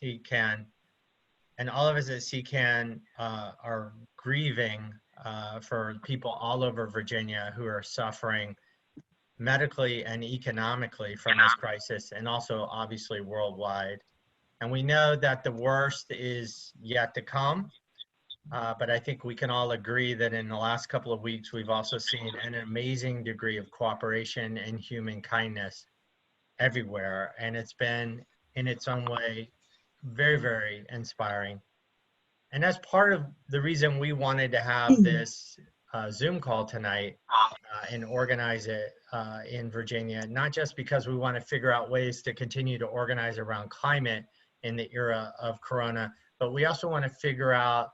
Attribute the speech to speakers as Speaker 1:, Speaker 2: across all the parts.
Speaker 1: CCAN, and all of us at CCAN are grieving for people all over Virginia who are suffering medically and economically from this crisis, and also obviously worldwide. And we know that the worst is yet to come, but I think we can all agree that in the last couple of weeks, we've also seen an amazing degree of cooperation and human kindness everywhere. And it's been, in its own way, very, very inspiring. And that's part of the reason we wanted to have this Zoom call tonight and organize it in Virginia, not just because we want to figure out ways to continue to organize around climate in the era of Corona, but we also want to figure out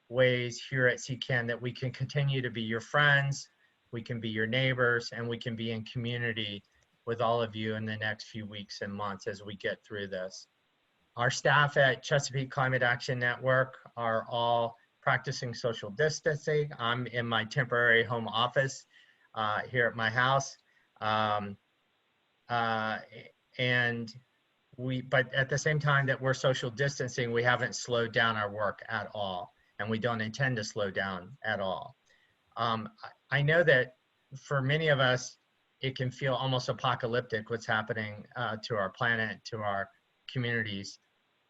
Speaker 1: ways here at CCAN that we can continue to be your friends, we can be your neighbors, and we can be in community with all of you in the next few weeks and months as we get through this. Our staff at Chesapeake Climate Action Network are all practicing social distancing. I'm in my temporary home office here at my house. But at the same time that we're social distancing, we haven't slowed down our work at all, and we don't intend to slow down at all. I know that for many of us, it can feel almost apocalyptic what's happening to our planet, to our communities.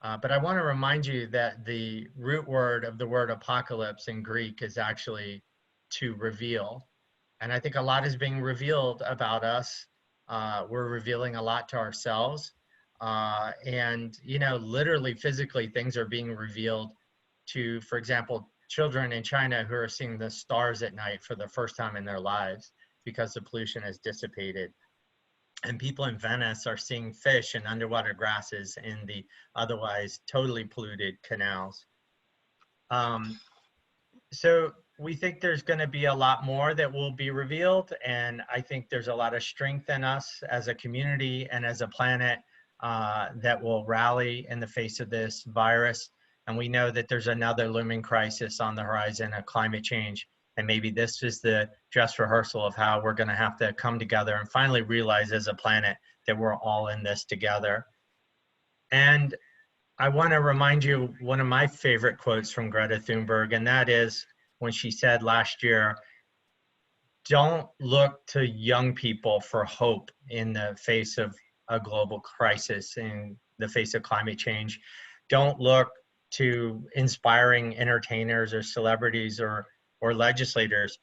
Speaker 1: But I want to remind you that the root word of the word apocalypse in Greek is actually to reveal. And I think a lot is being revealed about us. We're revealing a lot to ourselves. And, you know, literally, physically, things are being revealed to, for example, children in China who are seeing the stars at night for the first time in their lives because the pollution has dissipated. And people in Venice are seeing fish and underwater grasses in the otherwise totally polluted canals. So we think there's going to be a lot more that will be revealed. And I think there's a lot of strength in us as a community and as a planet that will rally in the face of this virus. And we know that there's another looming crisis on the horizon of climate change. And maybe this is the dress rehearsal of how we're going to have to come together and finally realize as a planet that we're all in this together. And I want to remind you one of my favorite quotes from Greta Thunberg, and that is when she said last year, don't look to young people for hope in the face of a global crisis, in the face of climate change. Don't look to inspiring entertainers or celebrities or legislators.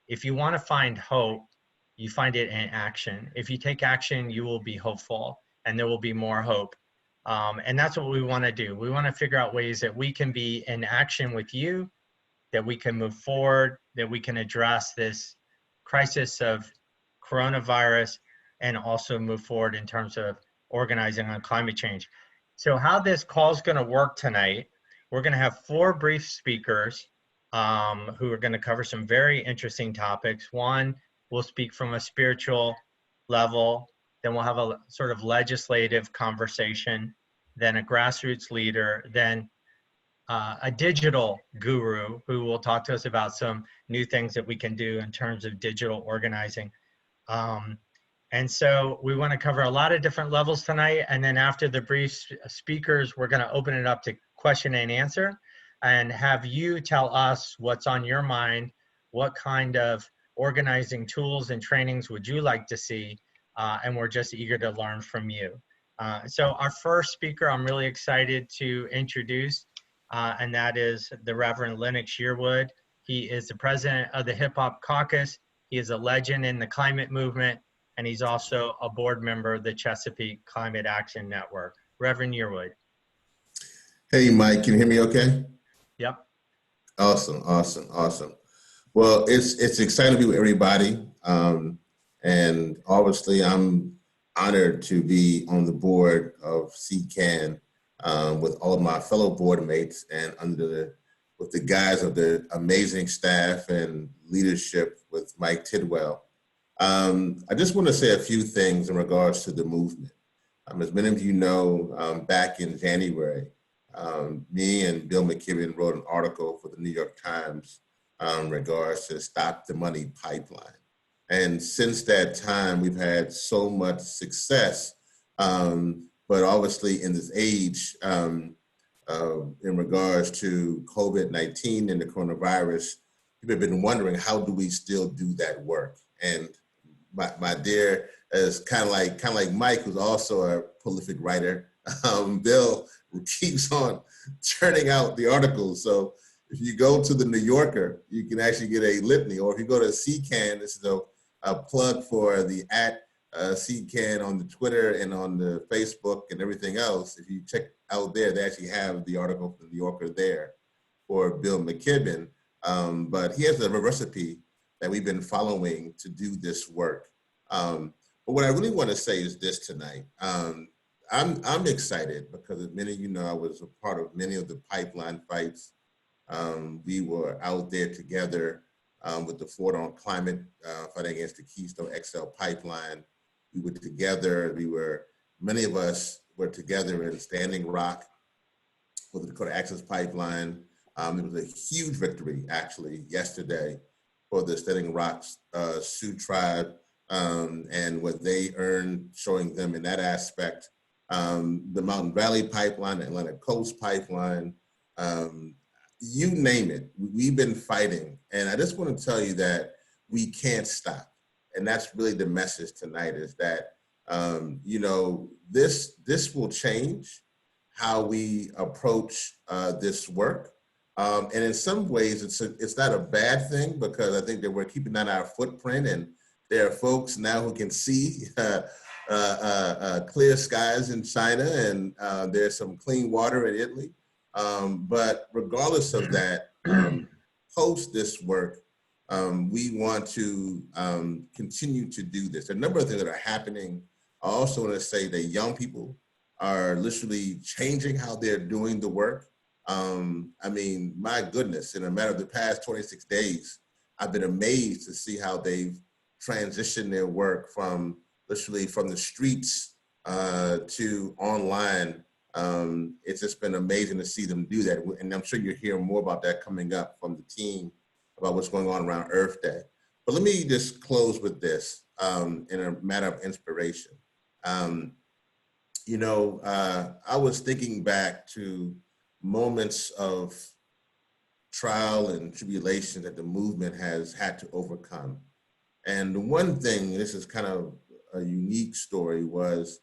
Speaker 1: If you want to find hope, you find it in action. If you take action, you will be hopeful, and there will be more hope. And that's what we want to do. We want to figure out ways that we can be in action with you, that we can move forward, that we can address this crisis of coronavirus, and also move forward in terms of organizing on climate change. So how this call is going to work tonight, we're going to have 4 brief speakers who are going to cover some very interesting topics. One will speak from a spiritual level, then we'll have a sort of legislative conversation, then a grassroots leader, then a digital guru who will talk to us about some new things that we can do in terms of digital organizing. And so we want to cover a lot of different levels tonight. And then after the brief speakers, we're going to open it up to question and answer and have you tell us what's on your mind, what kind of organizing tools and trainings would you like to see, and we're just eager to learn from you. So our first speaker I'm really excited to introduce, and that is the Reverend Lennox Yearwood. He is the president of the Hip Hop Caucus. He is a legend in the climate movement, and he's also a board member of the Chesapeake Climate Action Network. Reverend Yearwood.
Speaker 2: Hey, Mike, can you hear me okay?
Speaker 1: Yep.
Speaker 2: Awesome, awesome, awesome. Well, it's exciting to be with everybody. And obviously, I'm honored to be on the board of CCAN with all of my fellow board mates and with the guise of the amazing staff and leadership with Mike Tidwell. I just want to say a few things in regards to the movement. As many of you know, back in January, me and Bill McKibben wrote an article for the New York Times in regards to Stop the Money Pipeline. And since that time, we've had so much success. But obviously in this age, in regards to COVID-19 and the coronavirus. People have been wondering, how do we still do that work? And my dear, is kind of like Mike, who's also a prolific writer, Bill keeps on churning out the articles. So if you go to the New Yorker, you can actually get a litany, or if you go to CCAN, this is a plug for the CCAN on the Twitter and on the Facebook and everything else. If you check out there, they actually have the article from the New Yorker there for Bill McKibben. But he has a recipe that we've been following to do this work. But what I really want to say is this tonight. I'm excited because, as many of you know, I was a part of many of the pipeline fights. We were out there together with the Ford on Climate, fighting against the Keystone XL pipeline. We were together. Many of us were together in Standing Rock for the Dakota Access Pipeline. It was a huge victory, actually, yesterday for the Standing Rock Sioux Tribe and what they earned, showing them in that aspect. The Mountain Valley Pipeline, the Atlantic Coast Pipeline, you name it, we've been fighting. And I just want to tell you that we can't stop. And that's really the message tonight, is that, this will change how we approach this work. And in some ways, it's not a bad thing, because I think that we're keeping down our footprint, and there are folks now who can see clear skies in China, and there's some clean water in Italy. But regardless of that, post this work, we want to continue to do this. There are a number of things that are happening. I also want to say that young people are literally changing how they're doing the work. I mean, my goodness, in a matter of the past 26 days, I've been amazed to see how they've transitioned their work from literally from the streets to online. It's just been amazing to see them do that. And I'm sure you'll hear more about that coming up from the team about what's going on around Earth Day. But let me just close with this in a matter of inspiration. I was thinking back to moments of trial and tribulation that the movement has had to overcome. And the one thing, this is kind of a unique story, was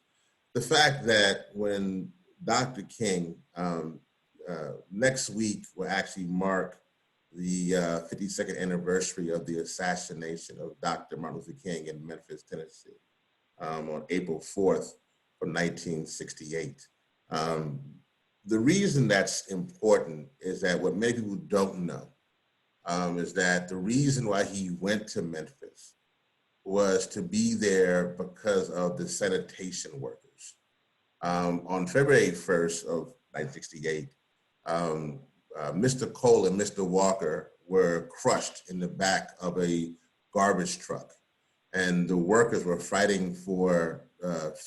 Speaker 2: the fact that when Dr. King, next week will actually mark the 52nd anniversary of the assassination of Dr. Martin Luther King in Memphis, Tennessee, on April 4th of 1968. The reason that's important is that what many people don't know is that the reason why he went to Memphis was to be there because of the sanitation workers. On February 1st of 1968, Mr. Cole and Mr. Walker were crushed in the back of a garbage truck. And the workers were fighting for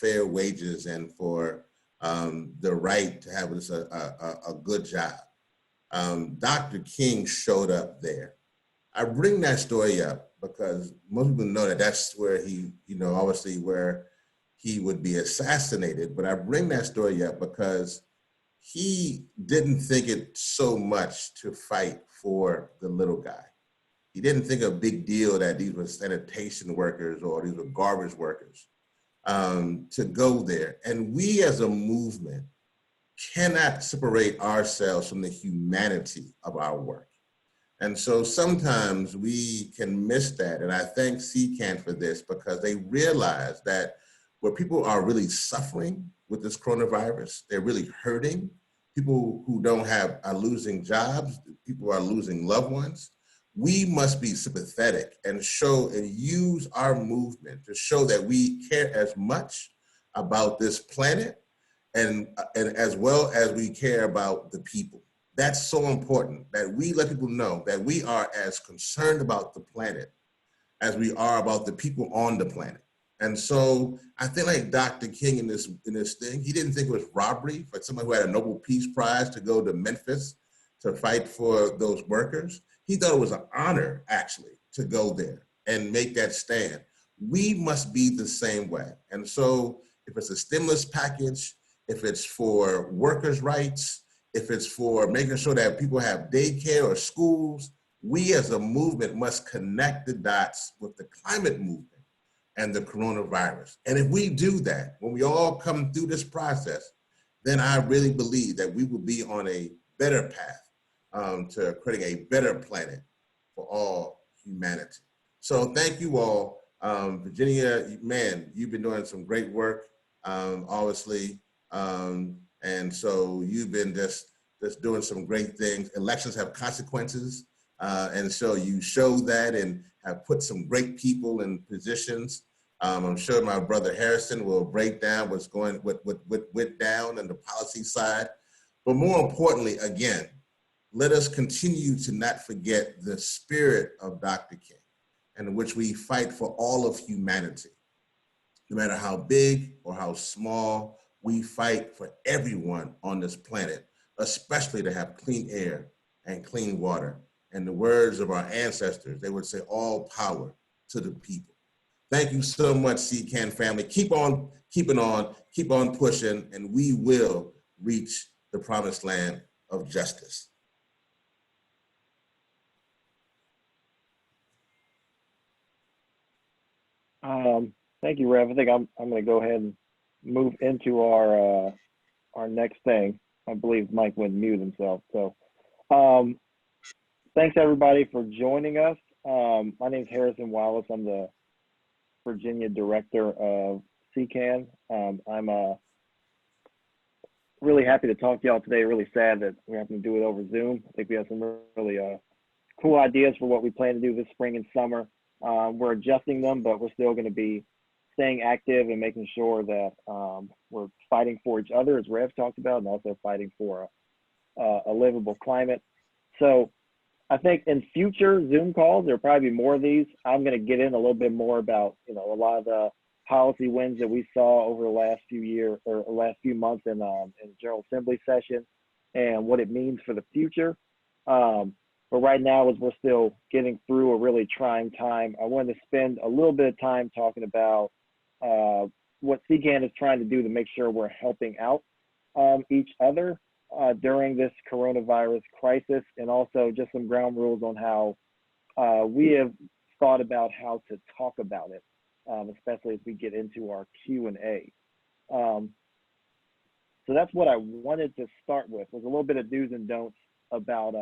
Speaker 2: fair wages and for the right to have a good job. Dr. King showed up there. I bring that story up because most people know that that's where he, obviously where he would be assassinated. But I bring that story up because he didn't think it so much to fight for the little guy. He didn't think a big deal that these were sanitation workers or these were garbage workers to go there. And we as a movement cannot separate ourselves from the humanity of our work. And so sometimes we can miss that. And I thank CCAN for this, because they realize that where people are really suffering with this coronavirus, they're really hurting. People who are losing jobs, people are losing loved ones. We must be sympathetic and show and use our movement to show that we care as much about this planet and as well as we care about the people. That's so important, that we let people know that we are as concerned about the planet as we are about the people on the planet. And so I think like Dr. King in this thing, he didn't think it was robbery for someone who had a Nobel Peace Prize to go to Memphis to fight for those workers. He thought it was an honor, actually, to go there and make that stand. We must be the same way. And so if it's a stimulus package, if it's for workers' rights, if it's for making sure that people have daycare or schools, we as a movement must connect the dots with the climate movement and the coronavirus. And if we do that, when we all come through this process, then I really believe that we will be on a better path to creating a better planet for all humanity. So thank you all. Virginia, man, you've been doing some great work, obviously. And so you've been just doing some great things. Elections have consequences. And so you show that and have put some great people in positions. I'm sure my brother Harrison will break down what's going with down on the policy side. But more importantly, again, let us continue to not forget the spirit of Dr. King, in which we fight for all of humanity. No matter how big or how small, we fight for everyone on this planet, especially to have clean air and clean water. In the words of our ancestors, they would say, all power to the people. Thank you so much, CCAN family. Keep on keeping on, keep on pushing, and we will reach the promised land of justice.
Speaker 3: Thank you, Rev. I think I'm going to go ahead and move into our next thing. I believe Mike went mute himself. So thanks everybody for joining us. My name is Harrison Wallace. I'm the Virginia Director of CCAN. I'm really happy to talk to y'all today. Really sad that we're having to do it over Zoom. I think we have some really cool ideas for what we plan to do this spring and summer. We're adjusting them, but we're still going to be staying active and making sure that we're fighting for each other, as Rev talked about, and also fighting for a livable climate. So I think in future Zoom calls, there'll probably be more of these. I'm going to get in a little bit more about, a lot of the policy wins that we saw over the last few years or last few months in General Assembly session and what it means for the future. But right now, as we're still getting through a really trying time, I wanted to spend a little bit of time talking about what CCAN is trying to do to make sure we're helping out each other during this coronavirus crisis, and also just some ground rules on how we have thought about how to talk about it, especially as we get into our Q&A. So that's what I wanted to start with, was a little bit of do's and don'ts about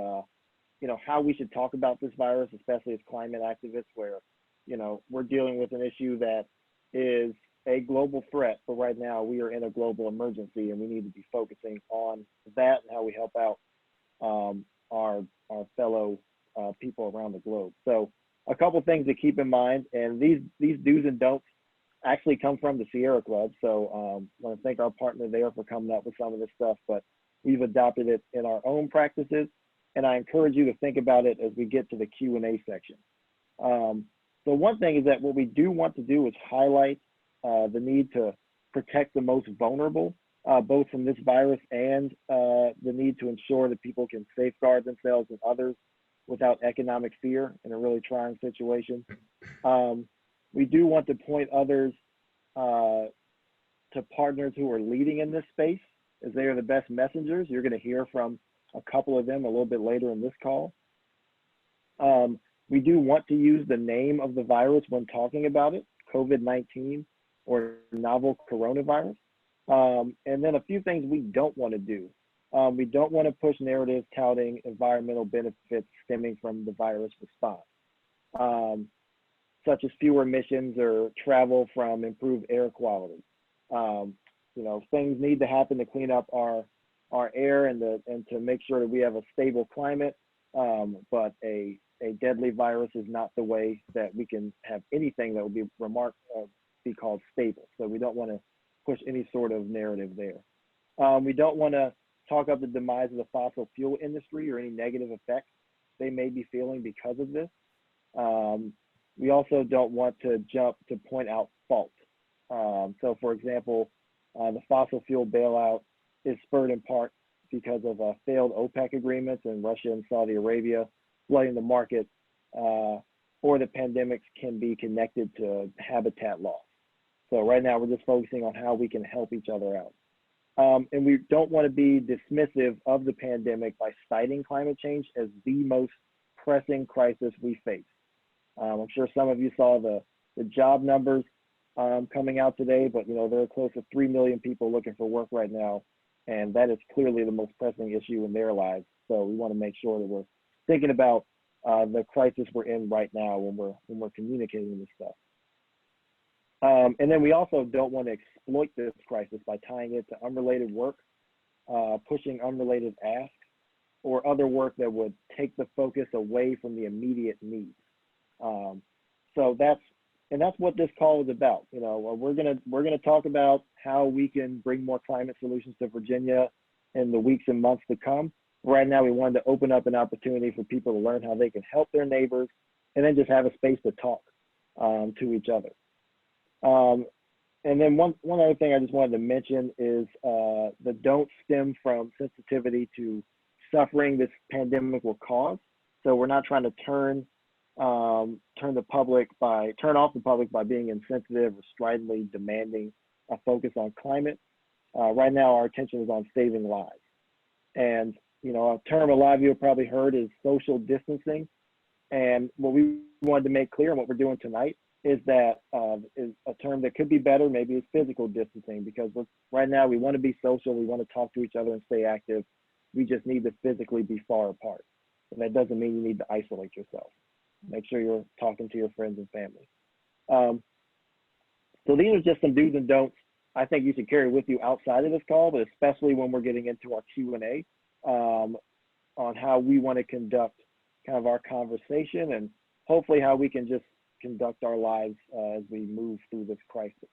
Speaker 3: how we should talk about this virus, especially as climate activists, where, we're dealing with an issue that is a global threat, but right now we are in a global emergency and we need to be focusing on that and how we help out our fellow people around the globe. So a couple things to keep in mind, and these do's and don'ts actually come from the Sierra Club. So I want to thank our partner there for coming up with some of this stuff, but we've adopted it in our own practices. And I encourage you to think about it as we get to the Q&A section. So one thing is that what we do want to do is highlight the need to protect the most vulnerable, both from this virus and the need to ensure that people can safeguard themselves and others without economic fear in a really trying situation. We do want to point others to partners who are leading in this space, as they are the best messengers. You're going to hear from a couple of them a little bit later in this call. We do want to use the name of the virus when talking about it, COVID-19 or novel coronavirus. And then a few things we don't want to do. We don't want to push narratives touting environmental benefits stemming from the virus response, such as fewer emissions or travel from improved air quality. Things need to happen to clean up our air and to make sure that we have a stable climate, but a deadly virus is not the way that we can have anything that would be called stable. So we don't want to push any sort of narrative there. We don't want to talk up the demise of the fossil fuel industry or any negative effects they may be feeling because of this. We also don't want to jump to point out fault. So for example, the fossil fuel bailout is spurred in part because of failed OPEC agreements in Russia and Saudi Arabia flooding the market, or the pandemics can be connected to habitat loss. So right now we're just focusing on how we can help each other out. And we don't want to be dismissive of the pandemic by citing climate change as the most pressing crisis we face. I'm sure some of you saw the job numbers coming out today, but there are close to 3 million people looking for work right now, and that is clearly the most pressing issue in their lives. So we want to make sure that we're thinking about the crisis we're in right now when we're communicating this stuff. And then we also don't want to exploit this crisis by tying it to unrelated work, pushing unrelated asks, or other work that would take the focus away from the immediate needs. So that's what this call is about. We're gonna talk about how we can bring more climate solutions to Virginia in the weeks and months to come. Right now, we wanted to open up an opportunity for people to learn how they can help their neighbors, and then just have a space to talk to each other. And then one other thing I just wanted to mention is the don't stem from sensitivity to suffering this pandemic will cause. So we're not trying to turn off the public by being insensitive or stridently demanding a focus on climate. Right now, our attention is on saving lives. And a term a lot of you have probably heard is social distancing. And what we wanted to make clear and what we're doing tonight is that is a term that could be better. Maybe it's physical distancing, because right now we want to be social, we want to talk to each other and stay active. We just need to physically be far apart. And that doesn't mean you need to isolate yourself. Make sure you're talking to your friends and family. So these are just some do's and don'ts I think you should carry with you outside of this call, but especially when we're getting into our Q&A on how we want to conduct kind of our conversation, and hopefully how we can just conduct our lives as we move through this crisis.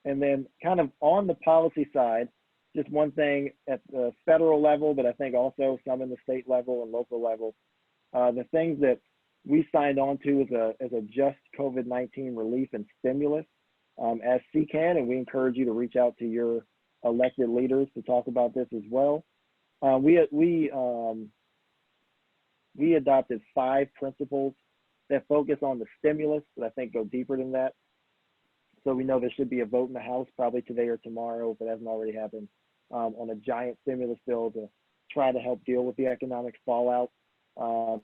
Speaker 3: And then kind of on the policy side, just one thing at the federal level, but I think also some in the state level and local level, the things that we signed on to as a just COVID-19 relief and stimulus as CCAN, and we encourage you to reach out to your elected leaders to talk about this as well. We adopted 5 principles that focus on the stimulus, but I think go deeper than that. So we know there should be a vote in the House probably today or tomorrow, if it hasn't already happened, on a giant stimulus bill to try to help deal with the economic fallout of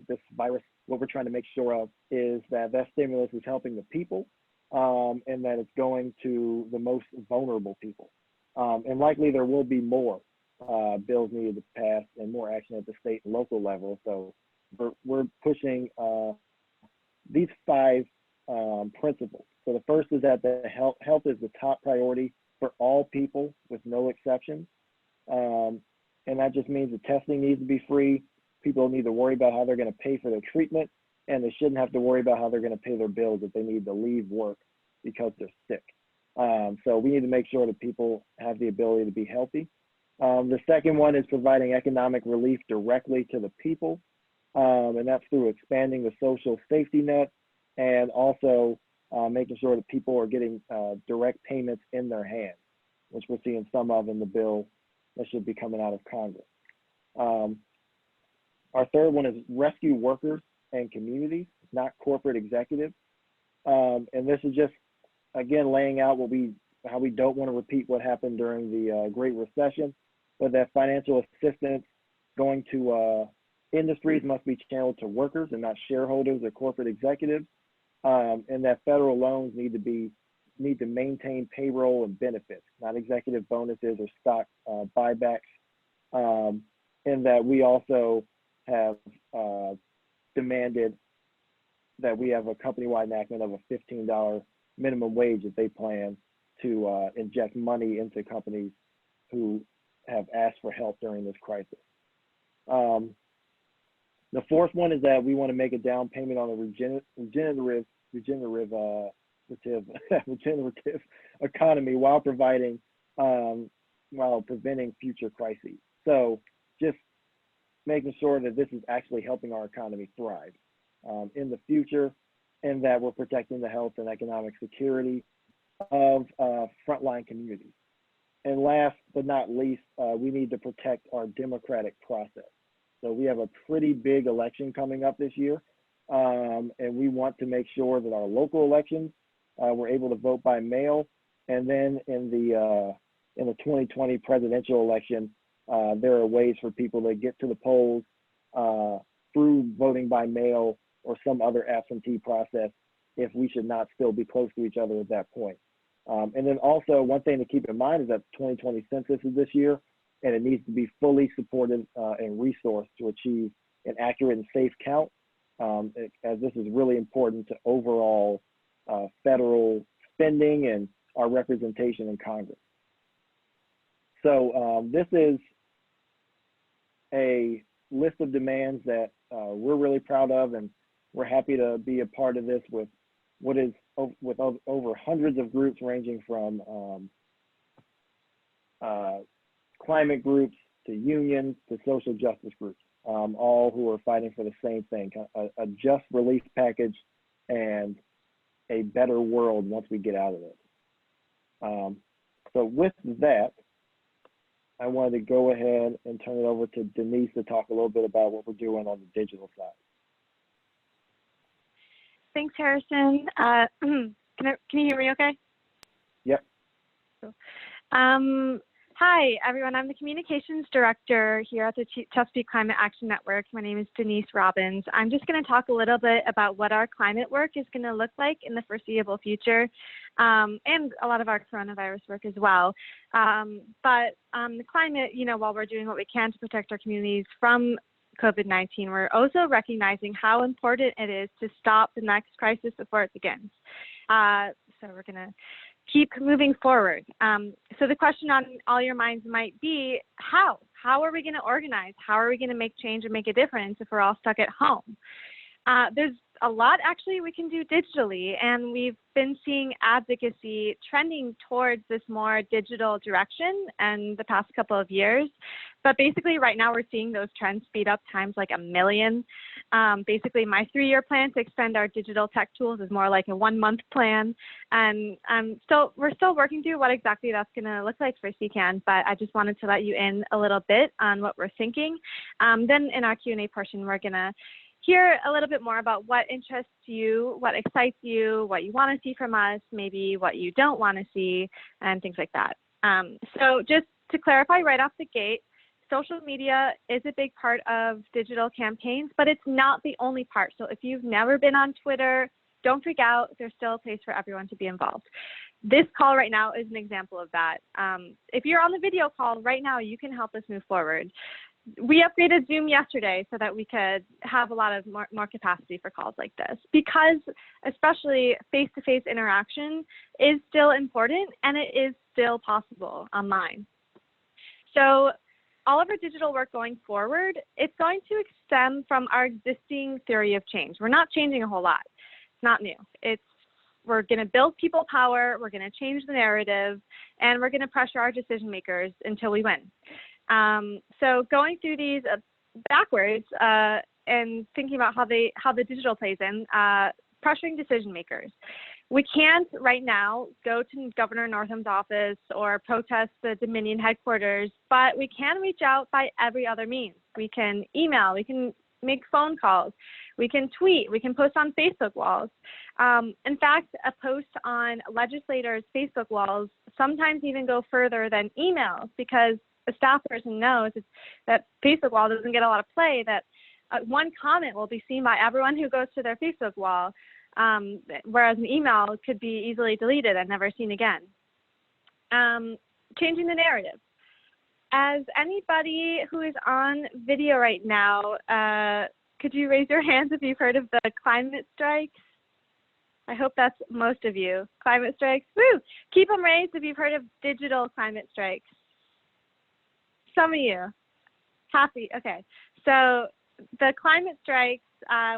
Speaker 3: this virus. What we're trying to make sure of is that that stimulus is helping the people, and that it's going to the most vulnerable people. And likely there will be more bills needed to pass and more action at the state and local level. So we're pushing these 5 principles. So the first is that the health is the top priority for all people with no exceptions. And that just means the testing needs to be free. People need to worry about how they're going to pay for their treatment, and they shouldn't have to worry about how they're going to pay their bills if they need to leave work because they're sick. So we need to make sure that people have the ability to be healthy. The second one is providing economic relief directly to the people, and that's through expanding the social safety net, and also making sure that people are getting direct payments in their hands, which we're seeing some of in the bill that should be coming out of Congress. Our third one is rescue workers and communities, not corporate executives. And this is just, again, laying out how we don't want to repeat what happened during the Great Recession, but that financial assistance going to industries must be channeled to workers and not shareholders or corporate executives. And that federal loans need to maintain payroll and benefits, not executive bonuses or stock buybacks. And that we also have demanded that we have a company-wide enactment of a $15 minimum wage if they plan to inject money into companies who have asked for help during this crisis. The fourth one is that we want to make a down payment on a regenerative economy while preventing future crises. So just making sure that this is actually helping our economy thrive in the future, and that we're protecting the health and economic security of frontline communities. And last but not least, we need to protect our democratic process. So we have a pretty big election coming up this year, and we want to make sure that our local elections, we're able to vote by mail, and then in the in the 2020 presidential election, there are ways for people to get to the polls through voting by mail or some other absentee process if we should not still be close to each other at that point. And then also one thing to keep in mind is that the 2020 census is this year, and it needs to be fully supported and resourced to achieve an accurate and safe count, as this is really important to overall federal spending and our representation in Congress. So this is a list of demands that we're really proud of, and we're happy to be a part of this with what is over hundreds of groups ranging from climate groups to unions to social justice groups, all who are fighting for the same thing, a just release package and a better world once we get out of it. So with that, I wanted to go ahead and turn it over to Denise to talk a little bit about what we're doing on the digital side.
Speaker 4: Thanks, Harrison. Can you hear me okay?
Speaker 3: Yep.
Speaker 4: Cool. Hi, everyone. I'm the Communications Director here at the Chesapeake Climate Action Network. My name is Denise Robbins. I'm just going to talk a little bit about what our climate work is going to look like in the foreseeable future, and a lot of our coronavirus work as well. But the climate, while we're doing what we can to protect our communities from COVID-19, we're also recognizing how important it is to stop the next crisis before it begins. So we're going to keep moving forward. So the question on all your minds might be, how? How are we going to organize? How are we going to make change and make a difference if we're all stuck at home? There's a lot actually we can do digitally, and we've been seeing advocacy trending towards this more digital direction in the past couple of years. But basically right now we're seeing those trends speed up times like a million. Basically my 3-year plan to extend our digital tech tools is more like a 1-month plan. And we're still working through what exactly that's going to look like for CCAN, but I just wanted to let you in a little bit on what we're thinking. Then in our Q&A portion, we're going to hear a little bit more about what interests you, what excites you, what you want to see from us, maybe what you don't want to see, and things like that. So just to clarify right off the gate, social media is a big part of digital campaigns, but it's not the only part. So if you've never been on Twitter, don't freak out. There's still a place for everyone to be involved. This call right now is an example of that. If you're on the video call right now, you can help us move forward. We upgraded Zoom yesterday so that we could have a lot of more capacity for calls like this, because especially face-to-face interaction is still important and it is still possible online. So all of our digital work going forward, it's going to extend from our existing theory of change. We're not changing a whole lot. It's not new. We're going to build people power, we're going to change the narrative, and we're going to pressure our decision makers until we win. So going through these backwards and thinking about how the digital plays in, pressuring decision makers. We can't right now go to Governor Northam's office or protest the Dominion headquarters, but we can reach out by every other means. We can email, we can make phone calls, we can tweet, we can post on Facebook walls. In fact, a post on legislators' Facebook walls sometimes even go further than emails, because a staff person knows that Facebook wall doesn't get a lot of play, that one comment will be seen by everyone who goes to their Facebook wall, whereas an email could be easily deleted and never seen again. Changing the narrative. As anybody who is on video right now, could you raise your hands if you've heard of the climate strikes? I hope that's most of you. Climate strikes, woo! Keep them raised if you've heard of digital climate strikes. Some of you. Happy, okay. So the climate strikes,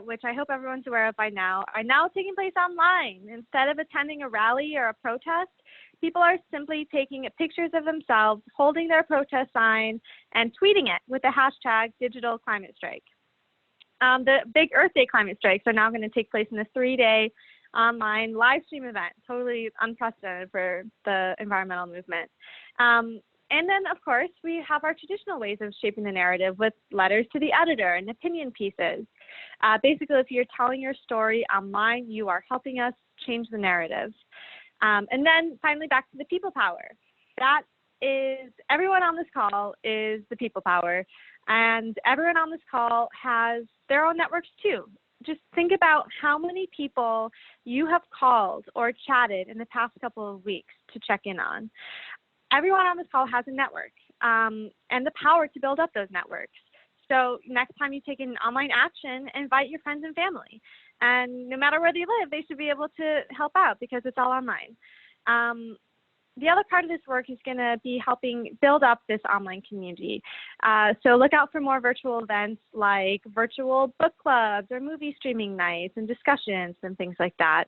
Speaker 4: which I hope everyone's aware of by now, are now taking place online. Instead of attending a rally or a protest, people are simply taking pictures of themselves, holding their protest sign, and tweeting it with the hashtag digital climate strike. The big Earth Day climate strikes are now going to take place in a 3-day online live stream event, totally unprecedented for the environmental movement. And then, of course, we have our traditional ways of shaping the narrative with letters to the editor and opinion pieces. Basically, if you're telling your story online, you are helping us change the narrative. And then finally, back to the people power. That is everyone on this call is the people power, and everyone on this call has their own networks too. Just think about how many people you have called or chatted in the past couple of weeks to check in on. Everyone on this call has a network and the power to build up those networks. So next time you take an online action, invite your friends and family. And no matter where they live, they should be able to help out because it's all online. The other part of this work is going to be helping build up this online community. So look out for more virtual events like virtual book clubs or movie streaming nights and discussions and things like that.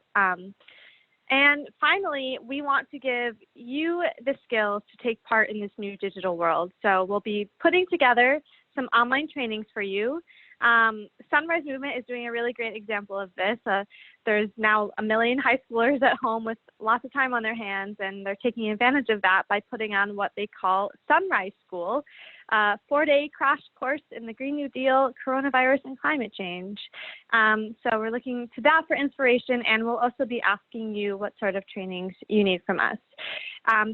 Speaker 4: And finally, we want to give you the skills to take part in this new digital world. So we'll be putting together some online trainings for you. Sunrise Movement is doing a really great example of this. There's now 1 million high schoolers at home with lots of time on their hands, and they're taking advantage of that by putting on what they call Sunrise School, 4-day crash course in the Green New Deal, coronavirus, and climate change. So we're looking to that for inspiration, and we'll also be asking you what sort of trainings you need from us.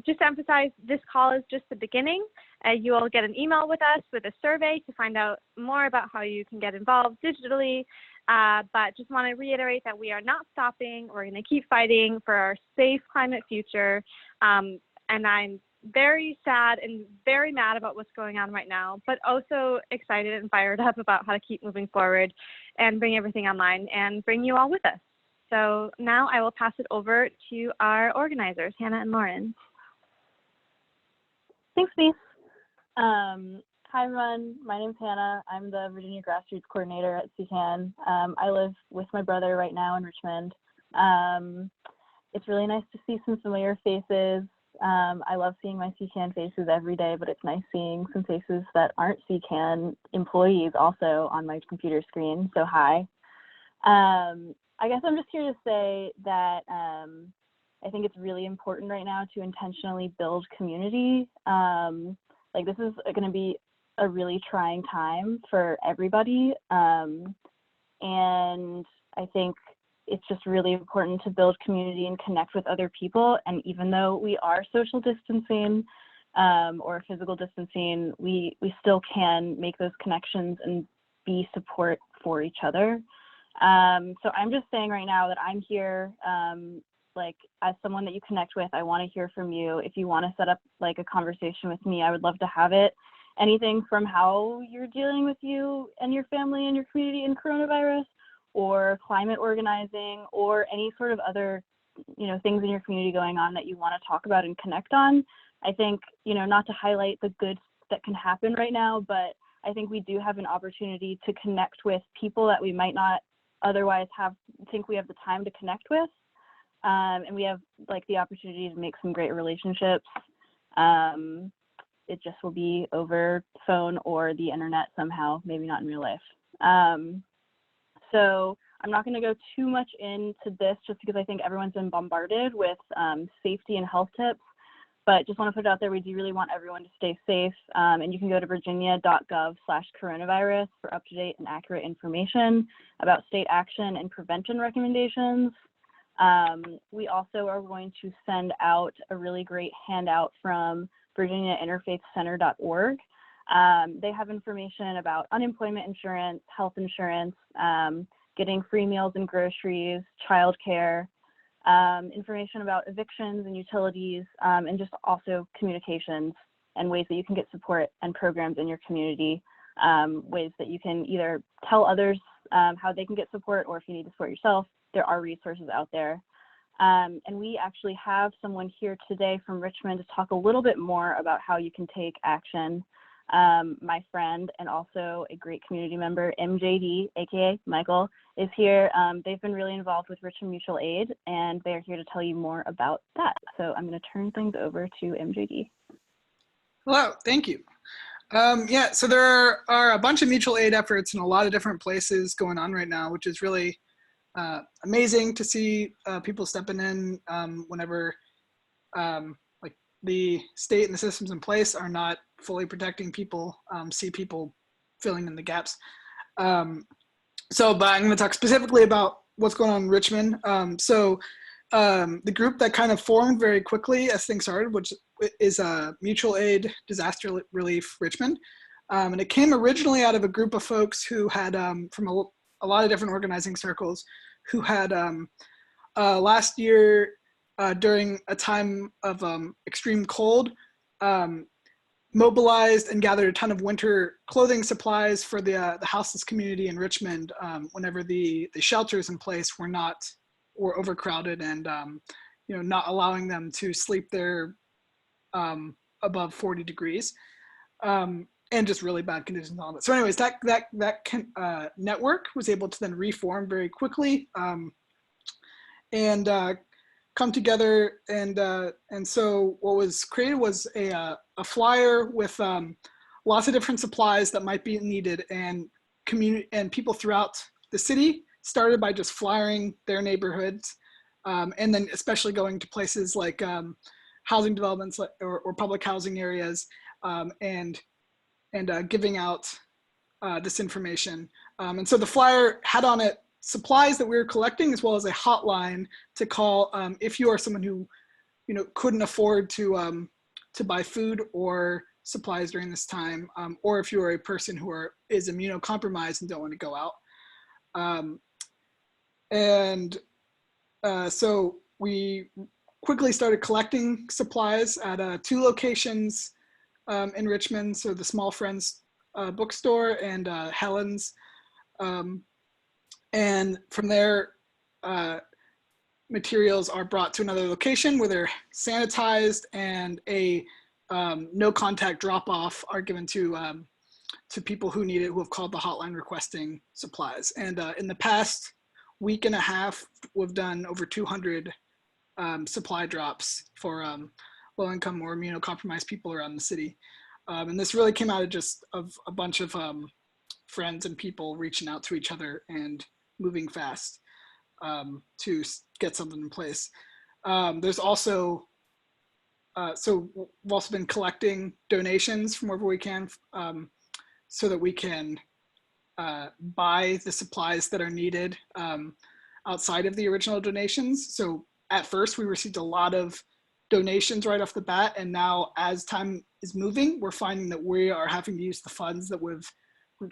Speaker 4: Just to emphasize, this call is just the beginning. You will get an email with us with a survey to find out more about how you can get involved digitally. But just want to reiterate that we are not stopping. We're going to keep fighting for our safe climate future. And I'm very sad and very mad about what's going on right now, but also excited and fired up about how to keep moving forward and bring everything online and bring you all with us. So now I will pass it over to our organizers, Hannah and Lauren.
Speaker 5: Thanks, Denise. Hi, everyone. My name's Hannah. I'm the Virginia Grassroots Coordinator at CCAN. I live with my brother right now in Richmond. It's really nice to see some familiar faces. I love seeing my CCAN faces every day, but it's nice seeing some faces that aren't CCAN employees also on my computer screen. So hi. I guess I'm just here to say that I think it's really important right now to intentionally build community. Like this is going to be a really trying time for everybody. And I think it's just really important to build community and connect with other people. And even though we are social distancing or physical distancing, we still can make those connections and be support for each other. So I'm just saying right now that I'm here, like as someone that you connect with, I want to hear from you. If you want to set up like a conversation with me, I would love to have it. Anything from how you're dealing with you and your family and your community in coronavirus, or climate organizing, or any sort of other, things in your community going on that you want to talk about and connect on. I think, not to highlight the good that can happen right now, but I think we do have an opportunity to connect with people that we might not otherwise think we have the time to connect with. And we have like the opportunity to make some great relationships. It just will be over phone or the internet somehow, maybe not in real life. So I'm not going to go too much into this just because I think everyone's been bombarded with safety and health tips, but just want to put it out there. We do really want everyone to stay safe. And you can go to virginia.gov/coronavirus for up-to-date and accurate information about state action and prevention recommendations. We also are going to send out a really great handout from virginiainterfaithcenter.org. They have information about unemployment insurance, health insurance, getting free meals and groceries, childcare, information about evictions and utilities, and just also communications and ways that you can get support and programs in your community, ways that you can either tell others how they can get support, or if you need to support yourself, there are resources out there. And we actually have someone here today from Richmond to talk a little bit more about how you can take action. My friend and also a great community member, MJD, aka Michael, is here. They've been really involved with Richmond Mutual Aid, and they're here to tell you more about that. So I'm going to turn things over to MJD.
Speaker 6: Hello, thank you. Yeah, so there are a bunch of mutual aid efforts in a lot of different places going on right now, which is really amazing to see people stepping in whenever like the state and the systems in place are not fully protecting people, see people filling in the gaps. But I'm going to talk specifically about what's going on in Richmond. The group that kind of formed very quickly as things started, which is Mutual Aid Disaster Relief Richmond. And it came originally out of a group of folks who had, from a lot of different organizing circles, who had last year during a time of extreme cold, mobilized and gathered a ton of winter clothing supplies for the houseless community in Richmond whenever the shelters in place were overcrowded and not allowing them to sleep there above 40 degrees and just really bad conditions and all that. So anyways, that network was able to then reform very quickly and come together, and so what was created was a flyer with lots of different supplies that might be needed, and people throughout the city started by just flyering their neighborhoods, and then especially going to places like housing developments or public housing areas, and giving out this information. And so the flyer had on it supplies that we were collecting, as well as a hotline to call if you are someone who couldn't afford to buy food or supplies during this time, or if you are a person who is immunocompromised and don't want to go out. So we quickly started collecting supplies at 2 locations in Richmond, so the Small Friends bookstore and Helen's. And from there, materials are brought to another location where they're sanitized, and a no contact drop off are given to people who need it, who have called the hotline requesting supplies. And in the past week and a half, we've done over 200 supply drops for low income or immunocompromised people around the city. And this really came out of a bunch of friends and people reaching out to each other and moving fast to get something in place. There's also, so we've also been collecting donations from wherever we can so that we can buy the supplies that are needed outside of the original donations. So at first we received a lot of donations right off the bat, and now as time is moving, we're finding that we are having to use the funds that we've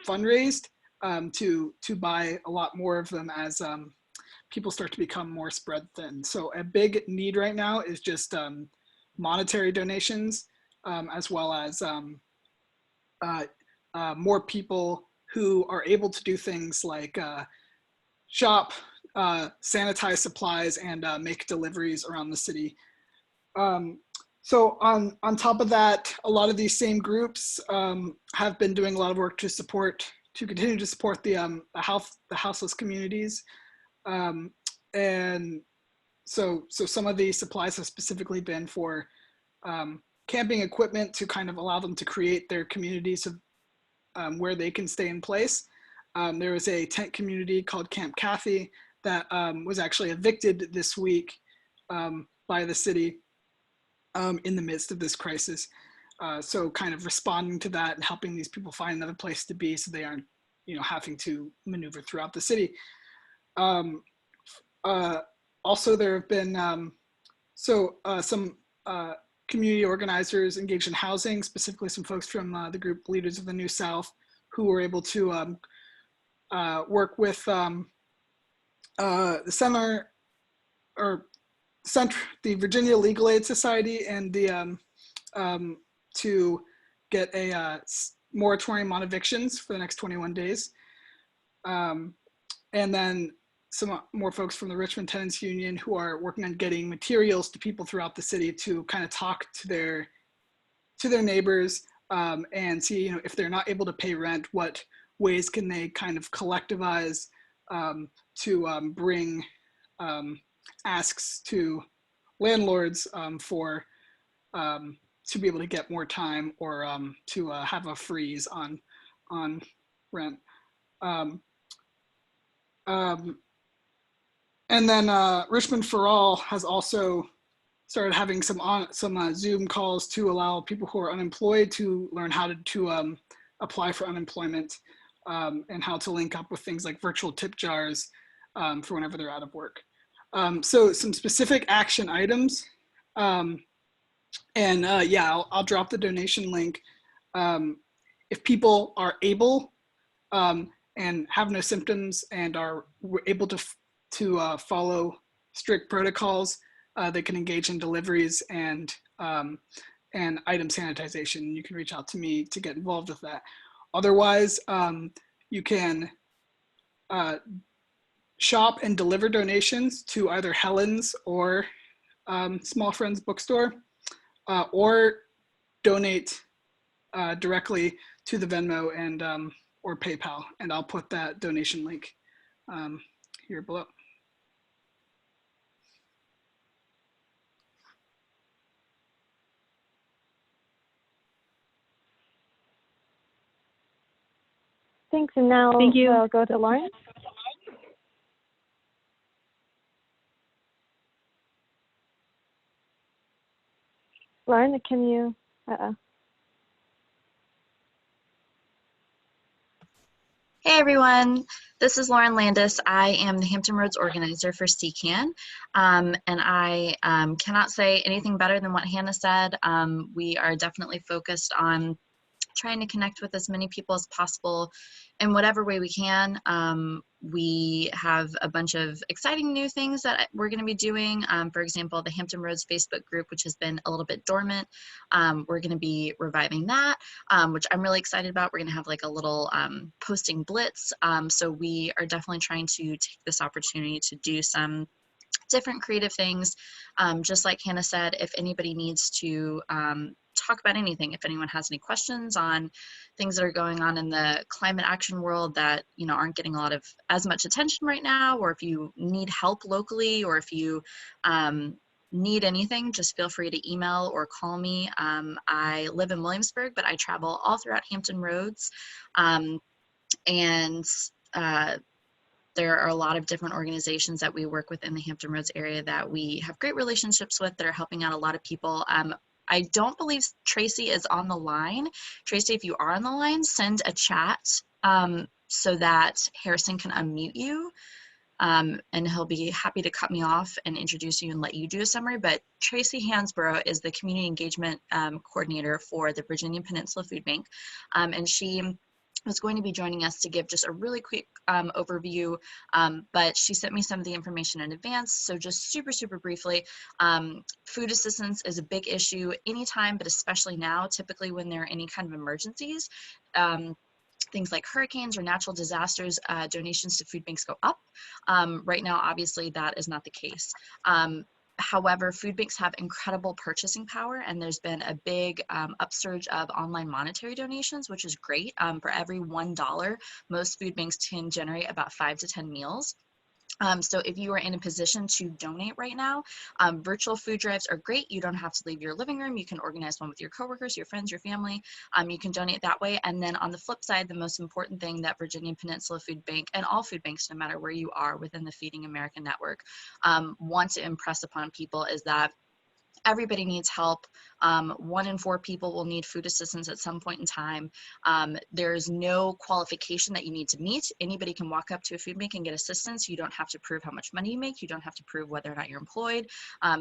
Speaker 6: fundraised to buy a lot more of them as people start to become more spread thin. So a big need right now is just monetary donations, as well as more people who are able to do things like shop, sanitize supplies, and make deliveries around the city. So on top of that, a lot of these same groups have been doing a lot of work to continue to support the houseless communities. And so some of these supplies have specifically been for camping equipment to kind of allow them to create their communities of where they can stay in place. There was a tent community called Camp Kathy that was actually evicted this week by the city in the midst of this crisis. So kind of responding to that and helping these people find another place to be so they aren't, having to maneuver throughout the city. Also, there have been some community organizers engaged in housing, specifically some folks from the group Leaders of the New South, who were able to work with the Virginia Legal Aid Society and to get a moratorium on evictions for the next 21 days. And then some more folks from the Richmond Tenants Union who are working on getting materials to people throughout the city to kind of talk to their neighbors and see, if they're not able to pay rent, what ways can they kind of collectivize to bring asks to landlords for to be able to get more time or to have a freeze on rent. And then Richmond for All has also started having some Zoom calls to allow people who are unemployed to learn how to apply for unemployment and how to link up with things like virtual tip jars for whenever they're out of work. So some specific action items And yeah, I'll drop the donation link. If people are able and have no symptoms and are able to follow strict protocols, they can engage in deliveries and item sanitization. You can reach out to me to get involved with that. Otherwise, you can shop and deliver donations to either Helen's or Small Friends Bookstore, or donate directly to the Venmo and or PayPal, and I'll put that donation link here below.
Speaker 4: Thanks, and now
Speaker 5: Thank you.
Speaker 4: we'll go to Lauren. Lauren, can you,
Speaker 7: Hey everyone, this is Lauren Landis. I am the Hampton Roads organizer for CCAN, and I cannot say anything better than what Hannah said. We are definitely focused on trying to connect with as many people as possible in whatever way we can. We have a bunch of exciting new things that we're going to be doing. For example, the Hampton Roads Facebook group, which has been a little bit dormant. We're going to be reviving that, which I'm really excited about. We're going to have like a little posting blitz. So we are definitely trying to take this opportunity to do some different creative things. Just like Hannah said, if anybody needs to talk about anything, if anyone has any questions on things that are going on in the climate action world that aren't getting a lot of as much attention right now, or if you need help locally, or if you need anything, just feel free to email or call me. I live in Williamsburg, but I travel all throughout Hampton Roads, and there are a lot of different organizations that we work with in the Hampton Roads area that we have great relationships with that are helping out a lot of people. I don't believe Tracy is on the line. Tracy, if you are on the line, send a chat so that Harrison can unmute you, and he'll be happy to cut me off and introduce you and let you do a summary. But Tracy Hansborough is the community engagement coordinator for the Virginia Peninsula Food Bank, and she was going to be joining us to give just a really quick overview, but she sent me some of the information in advance. So just super briefly, food assistance is a big issue anytime, but especially now, typically when there are any kind of emergencies, things like hurricanes or natural disasters, donations to food banks go up. Right now, obviously, that is not the case. However, food banks have incredible purchasing power, and there's been a big upsurge of online monetary donations, which is great. For every $1, most food banks can generate about 5 to 10 meals. So if you are in a position to donate right now, virtual food drives are great. You don't have to leave your living room. You can organize one with your coworkers, your friends, your family. You can donate that way. And then on the flip side, the most important thing that Virginia Peninsula Food Bank and all food banks, no matter where you are within the Feeding America network, want to impress upon people is that everybody needs help. 1 in 4 people will need food assistance at some point in time. There's no qualification that you need to meet. Anybody can walk up to a food bank and get assistance. You don't have to prove how much money you make. You don't have to prove whether or not you're employed.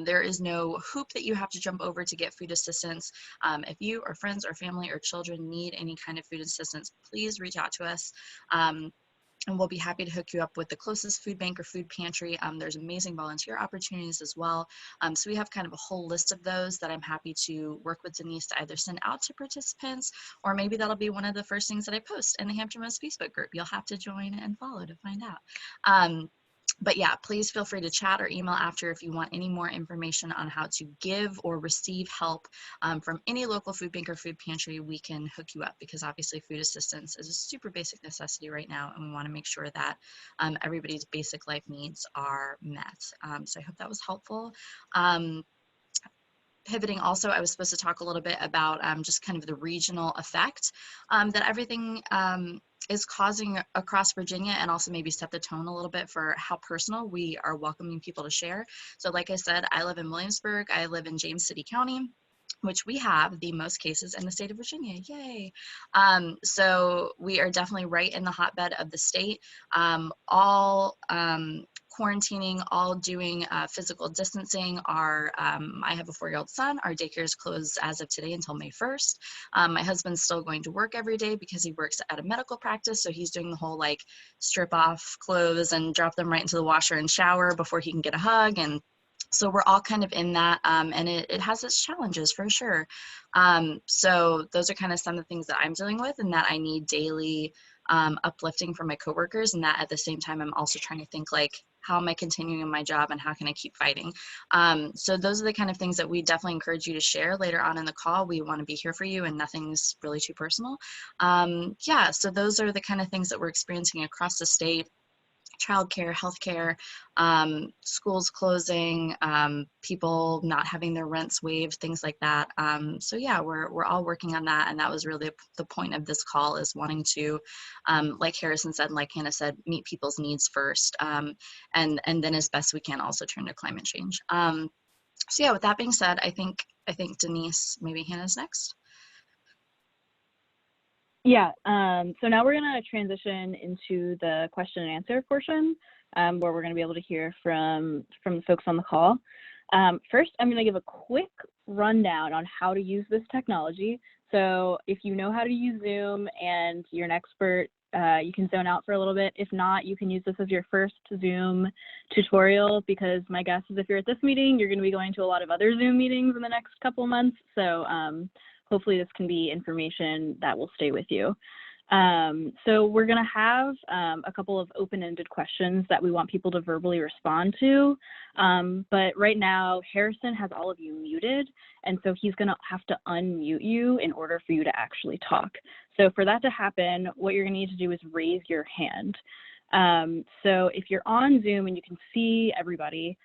Speaker 7: There is no hoop that you have to jump over to get food assistance. If you or friends or family or children need any kind of food assistance, please reach out to us. And we'll be happy to hook you up with the closest food bank or food pantry. There's amazing volunteer opportunities as well. So we have kind of a whole list of those that I'm happy to work with Denise to either send out to participants, or maybe that'll be one of the first things that I post in the Hampton Roads Facebook group. You'll have to join and follow to find out. But yeah, please feel free to chat or email after if you want any more information on how to give or receive help from any local food bank or food pantry. We can hook you up, because obviously food assistance is a super basic necessity right now, and we want to make sure that everybody's basic life needs are met. So I hope that was helpful. Pivoting also, I was supposed to talk a little bit about just kind of the regional effect that everything is causing across Virginia, and also maybe set the tone a little bit for how personal we are welcoming people to share. So like I said, I live in Williamsburg. I live in James City County, which we have the most cases in the state of Virginia. Yay. So we are definitely right in the hotbed of the state. All quarantining, all doing physical distancing. I have a 4-year-old son. Our daycare is closed as of today until May 1st. My husband's still going to work every day because he works at a medical practice. So he's doing the whole like strip off clothes and drop them right into the washer and shower before he can get a hug. And so we're all kind of in that, and it has its challenges for sure. So those are kind of some of the things that I'm dealing with and that I need daily uplifting for my coworkers, and that at the same time, I'm also trying to think like, how am I continuing in my job and how can I keep fighting? So those are the kind of things that we definitely encourage you to share later on in the call. We want to be here for you and nothing's really too personal. Yeah, so those are the kind of things that we're experiencing across the state. Childcare, healthcare, schools closing, people not having their rents waived, things like that. So yeah, we're all working on that, and that was really the point of this call, is wanting to, like Harrison said, and like Hannah said, meet people's needs first, and then as best we can also turn to climate change. So yeah, with that being said, I think Denise, maybe Hannah's next.
Speaker 5: Yeah, so now we're going to transition into the question and answer portion, where we're going to be able to hear from the folks on the call. First, I'm going to give a quick rundown on how to use this technology. So if you know how to use Zoom and you're an expert, you can zone out for a little bit. If not, you can use this as your first Zoom tutorial, because my guess is if you're at this meeting, you're going to be going to a lot of other Zoom meetings in the next couple of months. So hopefully this can be information that will stay with you. So we're going to have a couple of open-ended questions that we want people to verbally respond to. But right now, Harrison has all of you muted, and so he's going to have to unmute you in order for you to actually talk. So for that to happen, what you're going to need to do is raise your hand. So if you're on Zoom and you can see everybody,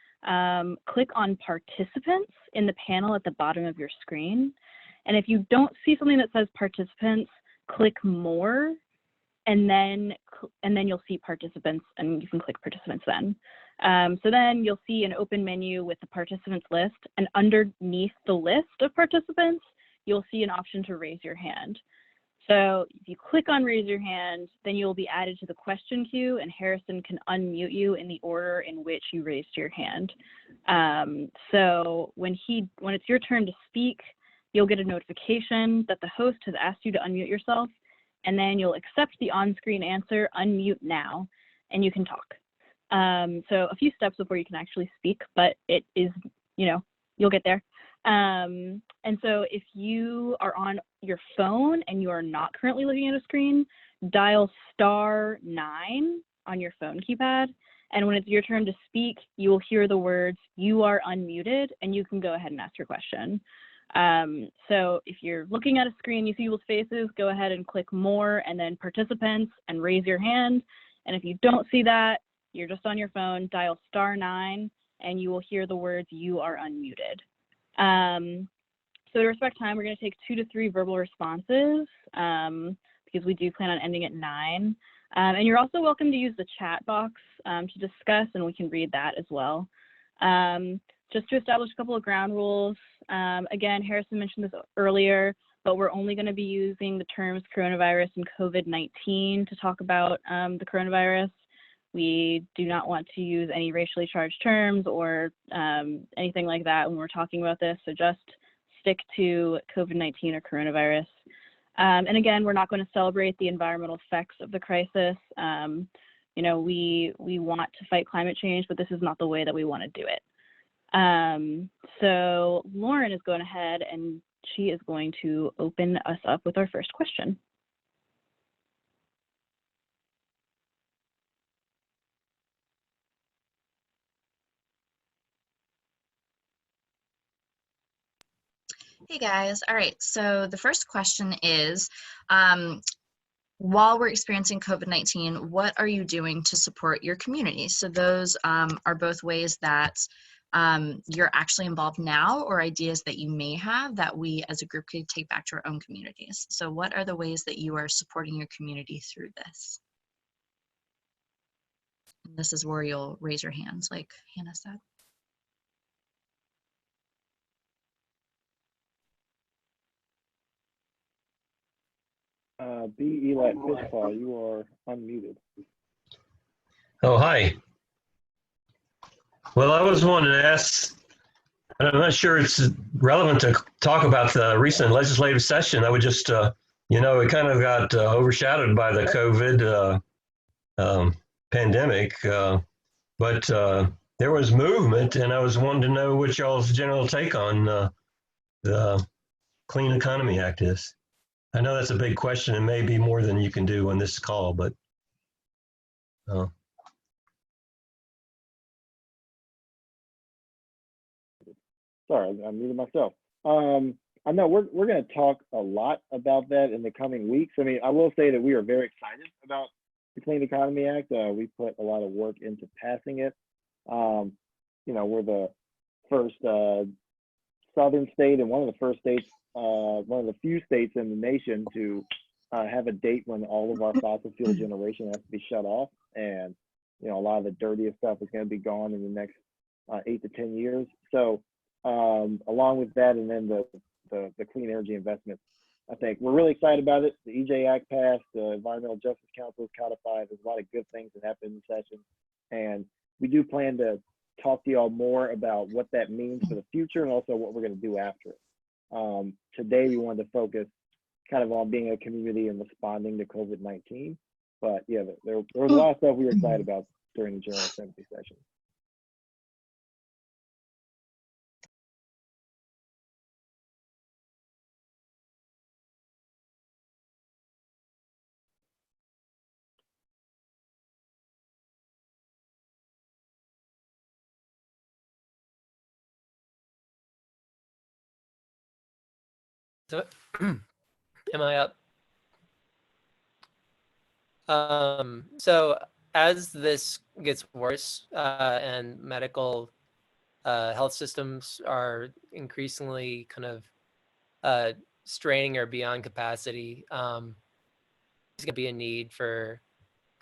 Speaker 5: click on participants in the panel at the bottom of your screen. And if you don't see something that says participants, click more, and then you'll see participants, and you can click participants then. So then you'll see an open menu with the participants list, and underneath the list of participants, you'll see an option to raise your hand. So if you click on raise your hand, then you'll be added to the question queue, and Harrison can unmute you in the order in which you raised your hand. So when it's your turn to speak, you'll get a notification that the host has asked you to unmute yourself, and then you'll accept the on-screen answer, unmute now, and you can talk. So a few steps before you can actually speak, but it is, you'll get there. And so if you are on your phone and you are not currently looking at a screen, dial *9 on your phone keypad. And when it's your turn to speak, you will hear the words, "You are unmuted," and you can go ahead and ask your question. So if you're looking at a screen, you see people's faces, go ahead and click more and then participants and raise your hand. And if you don't see that, you're just on your phone, dial *9 and you will hear the words, "You are unmuted." So to respect time, we're going to take 2 to 3 verbal responses because we do plan on ending at 9. And you're also welcome to use the chat box to discuss, and we can read that as well. Just to establish a couple of ground rules. Again, Harrison mentioned this earlier, but we're only going to be using the terms coronavirus and COVID-19 to talk about the coronavirus. We do not want to use any racially charged terms or anything like that when we're talking about this, so just stick to COVID-19 or coronavirus. And again, we're not going to celebrate the environmental effects of the crisis. We want to fight climate change, but this is not the way that we want to do it. So Lauren is going ahead and she is going to open us up with our first question.
Speaker 7: Hey guys, all right, so the first question is, while we're experiencing COVID-19, what are you doing to support your community? So those are both ways that you're actually involved now, or ideas that you may have that we as a group could take back to our own communities. So what are the ways that you are supporting your community through this? And this is where you'll raise your hands, like Hannah said.
Speaker 3: B. Eli Fishpaw, you are unmuted.
Speaker 8: Oh, hi. Well, I was wanting to ask, and I'm not sure it's relevant to talk about the recent legislative session. I would just, it kind of got overshadowed by the COVID pandemic, but there was movement, and I was wanting to know what y'all's general take on the Clean Economy Act is. I know that's a big question and maybe more than you can do on this call, but
Speaker 3: Sorry, I muted myself. I know we're going to talk a lot about that in the coming weeks. I mean, I will say that we are very excited about the Clean Economy Act. We put a lot of work into passing it. We're the first southern state and one of the first states, one of the few states in the nation to have a date when all of our fossil fuel generation has to be shut off. And, a lot of the dirtiest stuff is going to be gone in the next 8 to 10 years. So along with that, and then the clean energy investments, I think we're really excited about it. The EJ Act passed, the Environmental Justice Council is codified. There's a lot of good things that happened in the session. And we do plan to talk to y'all more about what that means for the future and also what we're going to do after it. Today, we wanted to focus kind of on being a community and responding to COVID-19. But yeah, there was a lot of stuff we were excited about during the General Assembly session.
Speaker 9: So, am I up? So as this gets worse and medical health systems are increasingly kind of straining or beyond capacity, there's going to be a need for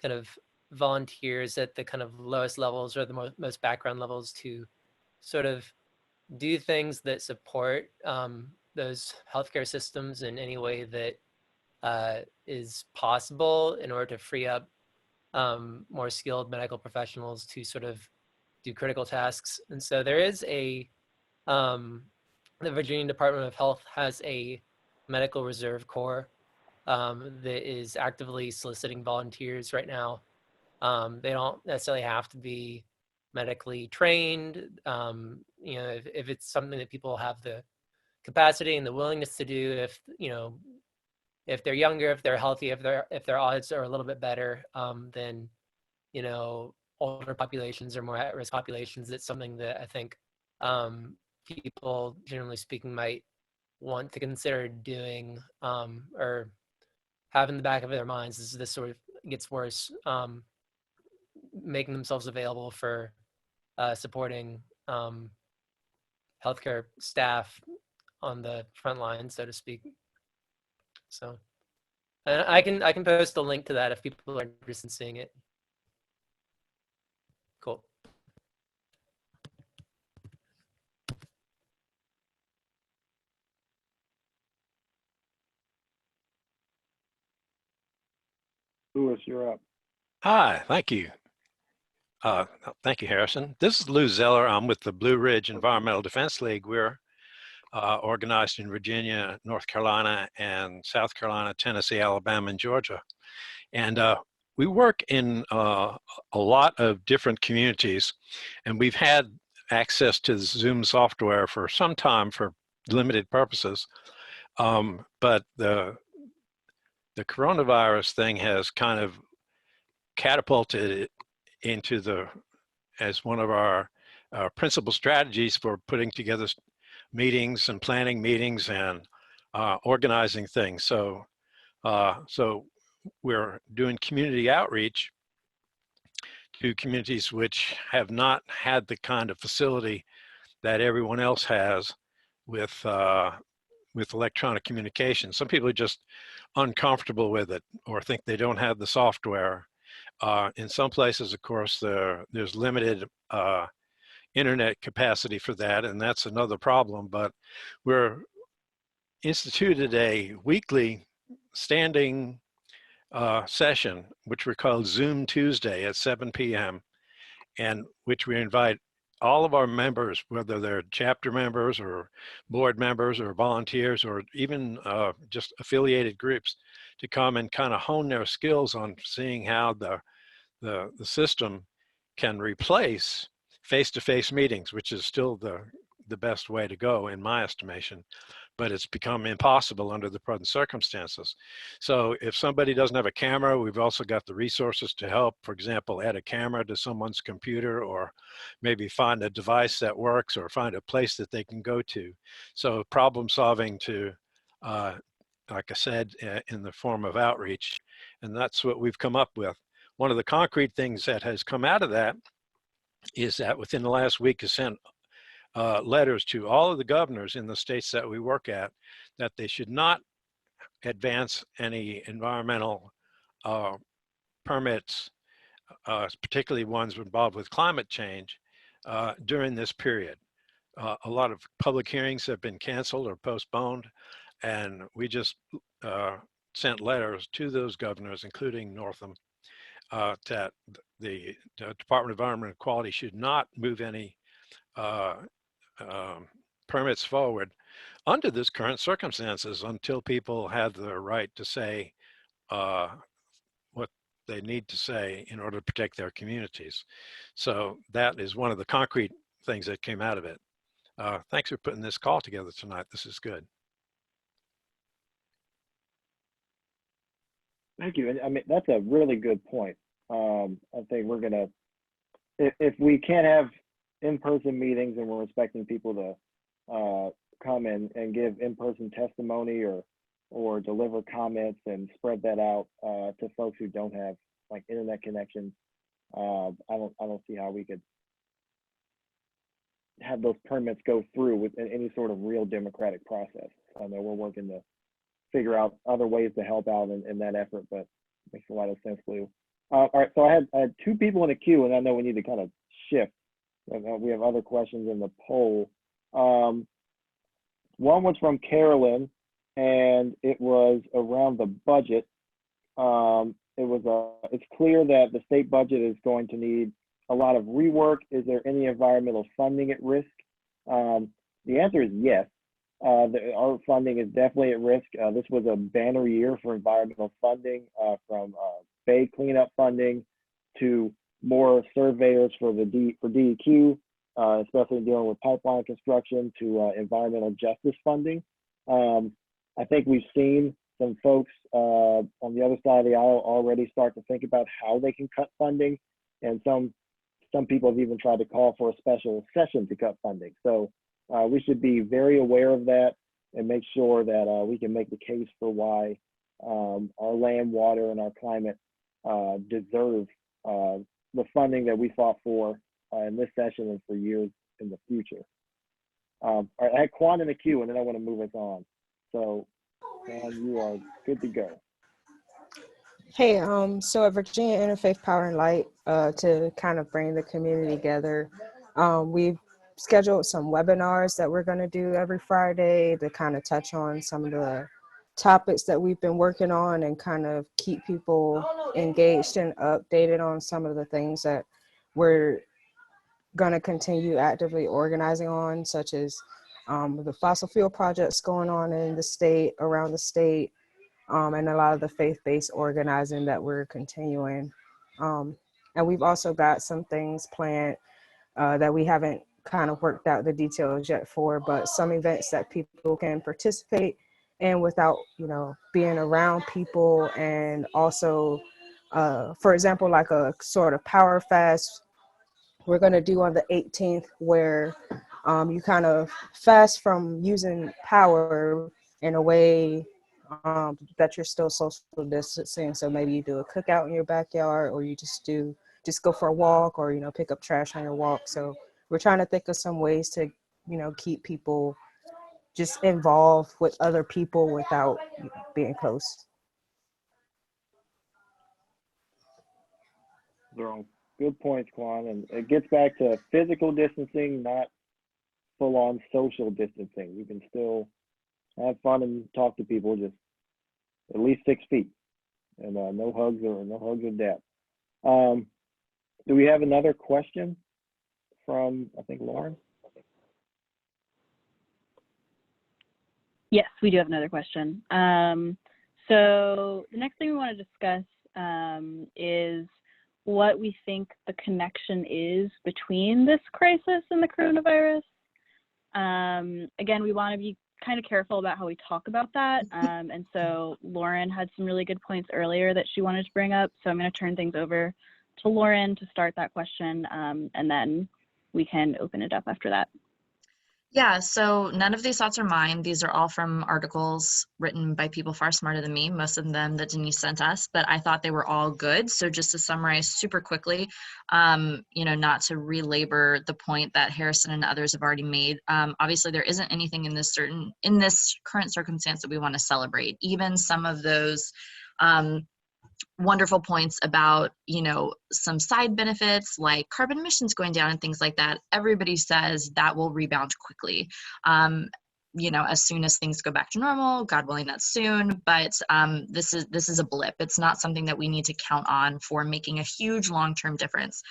Speaker 9: kind of volunteers at the kind of lowest levels or the most background levels to sort of do things that support those healthcare systems in any way that is possible in order to free up more skilled medical professionals to sort of do critical tasks. And so there is the Virginia Department of Health has a medical reserve corps that is actively soliciting volunteers right now. They don't necessarily have to be medically trained. If it's something that people have the capacity and the willingness to do, if they're younger, if they're healthy, if their odds are a little bit better than older populations or more at-risk populations, it's something that I think people, generally speaking, might want to consider doing or have in the back of their minds as this sort of gets worse, making themselves available for supporting healthcare staff on the front line, so to speak. So I can post a link to that if people are interested in seeing it. Cool.
Speaker 3: Louis, you're up.
Speaker 10: Hi, thank you. Thank you, Harrison. This is Lou Zeller. I'm with the Blue Ridge Environmental Defense League. We're organized in Virginia, North Carolina, and South Carolina, Tennessee, Alabama, and Georgia. And we work in a lot of different communities, and we've had access to the Zoom software for some time for limited purposes. But the coronavirus thing has kind of catapulted it into as one of our principal strategies for putting together meetings and planning meetings and organizing things. So we're doing community outreach to communities which have not had the kind of facility that everyone else has with electronic communication. Some people are just uncomfortable with it or think they don't have the software. In some places, of course, there's limited internet capacity for that, and that's another problem. But we're instituted a weekly standing session, which we call Zoom Tuesday at 7 p.m., and which we invite all of our members, whether they're chapter members or board members or volunteers or even just affiliated groups, to come and kind of hone their skills on seeing how the system can replace face-to-face meetings, which is still the best way to go in my estimation, but it's become impossible under the present circumstances. So if somebody doesn't have a camera, we've also got the resources to help, for example, add a camera to someone's computer, or maybe find a device that works, or find a place that they can go to. So problem solving to, like I said, in the form of outreach, and that's what we've come up with. One of the concrete things that has come out of that is that within the last week has sent letters to all of the governors in the states that we work at that they should not advance any environmental permits, particularly ones involved with climate change, during this period. A lot of public hearings have been canceled or postponed, and we just sent letters to those governors, including Northam, that the Department of Environment and Quality should not move any permits forward under this current circumstances until people have the right to say what they need to say in order to protect their communities. So that is one of the concrete things that came out of it. Thanks for putting this call together tonight. This is good.
Speaker 3: Thank you. And I mean, that's a really good point. I think we're gonna, if we can't have in-person meetings and we're expecting people to come in and give in-person testimony or deliver comments and spread that out to folks who don't have like internet connections, I don't see how we could have those permits go through with any sort of real democratic process. I know we're working to figure out other ways to help out in that effort, but it makes a lot of sense, Lou. All right, so I had two people in the queue, and I know we need to kind of shift. We have other questions in the poll. One was from Carolyn, and it was around the budget. It's clear that the state budget is going to need a lot of rework. Is there any environmental funding at risk? The answer is yes. Our funding is definitely at risk. This was a banner year for environmental funding, from bay cleanup funding to more surveyors for DEQ, especially dealing with pipeline construction, to environmental justice funding. I think we've seen some folks on the other side of the aisle already start to think about how they can cut funding, and some people have even tried to call for a special session to cut funding. So we should be very aware of that and make sure that we can make the case for why our land, water, and our climate deserve the funding that we fought for in this session and for years in the future. All right, I had Quan in the queue, and then I want to move us on. So, Quan, you are good to go.
Speaker 11: Hey, so at Virginia Interfaith Power and Light, to kind of bring the community together, we've scheduled some webinars that we're going to do every Friday to kind of touch on some of the topics that we've been working on and kind of keep people engaged and updated on some of the things that we're going to continue actively organizing on, such as the fossil fuel projects going on in the state, around the state, and a lot of the faith-based organizing that we're continuing. And we've also got some things planned that we haven't kind of worked out the details yet for, but some events that people can participate in without, being around people. And also, for example, like a sort of power fast we're going to do on the 18th, where you kind of fast from using power in a way that you're still social distancing. So maybe you do a cookout in your backyard, or you just go for a walk, or pick up trash on your walk. So we're trying to think of some ways to keep people just involved with other people without being close.
Speaker 3: They're all good points, Quan, and it gets back to physical distancing, not full-on social distancing. You can still have fun and talk to people, just at least 6 feet, and no hugs or dab. Do we have another question from, I think, Lauren.
Speaker 5: Yes, we do have another question. So the next thing we want to discuss is what we think the connection is between this crisis and the coronavirus. Again, we want to be kind of careful about how we talk about that. And so Lauren had some really good points earlier that she wanted to bring up. So I'm going to turn things over to Lauren to start that question, and then we can open it up after that.
Speaker 7: Yeah, so none of these thoughts are mine. These are all from articles written by people far smarter than me, most of them that Denise sent us, but I thought they were all good. So just to summarize super quickly, not to relabor the point that Harrison and others have already made. Obviously, there isn't anything in this current circumstance that we want to celebrate. Even some of those wonderful points about, some side benefits like carbon emissions going down and things like that. Everybody says that will rebound quickly. As soon as things go back to normal, God willing, that's soon. But this is a blip. It's not something that we need to count on for making a huge long-term difference.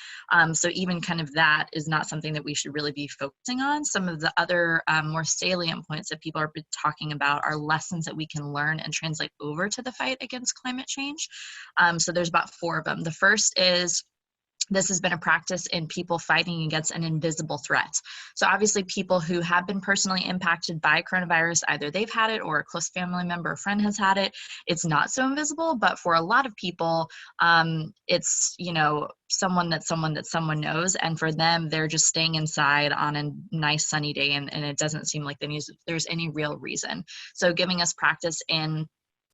Speaker 7: So even kind of that is not something that we should really be focusing on. Some of the other more salient points that people are talking about are lessons that we can learn and translate over to the fight against climate change. So there's about 4 of them. The first is, this has been a practice in people fighting against an invisible threat. So obviously people who have been personally impacted by coronavirus, either they've had it or a close family member or friend has had it, it's not so invisible. But for a lot of people, it's, someone that someone knows. And for them, they're just staying inside on a nice sunny day, and it doesn't seem like there's any real reason. So giving us practice in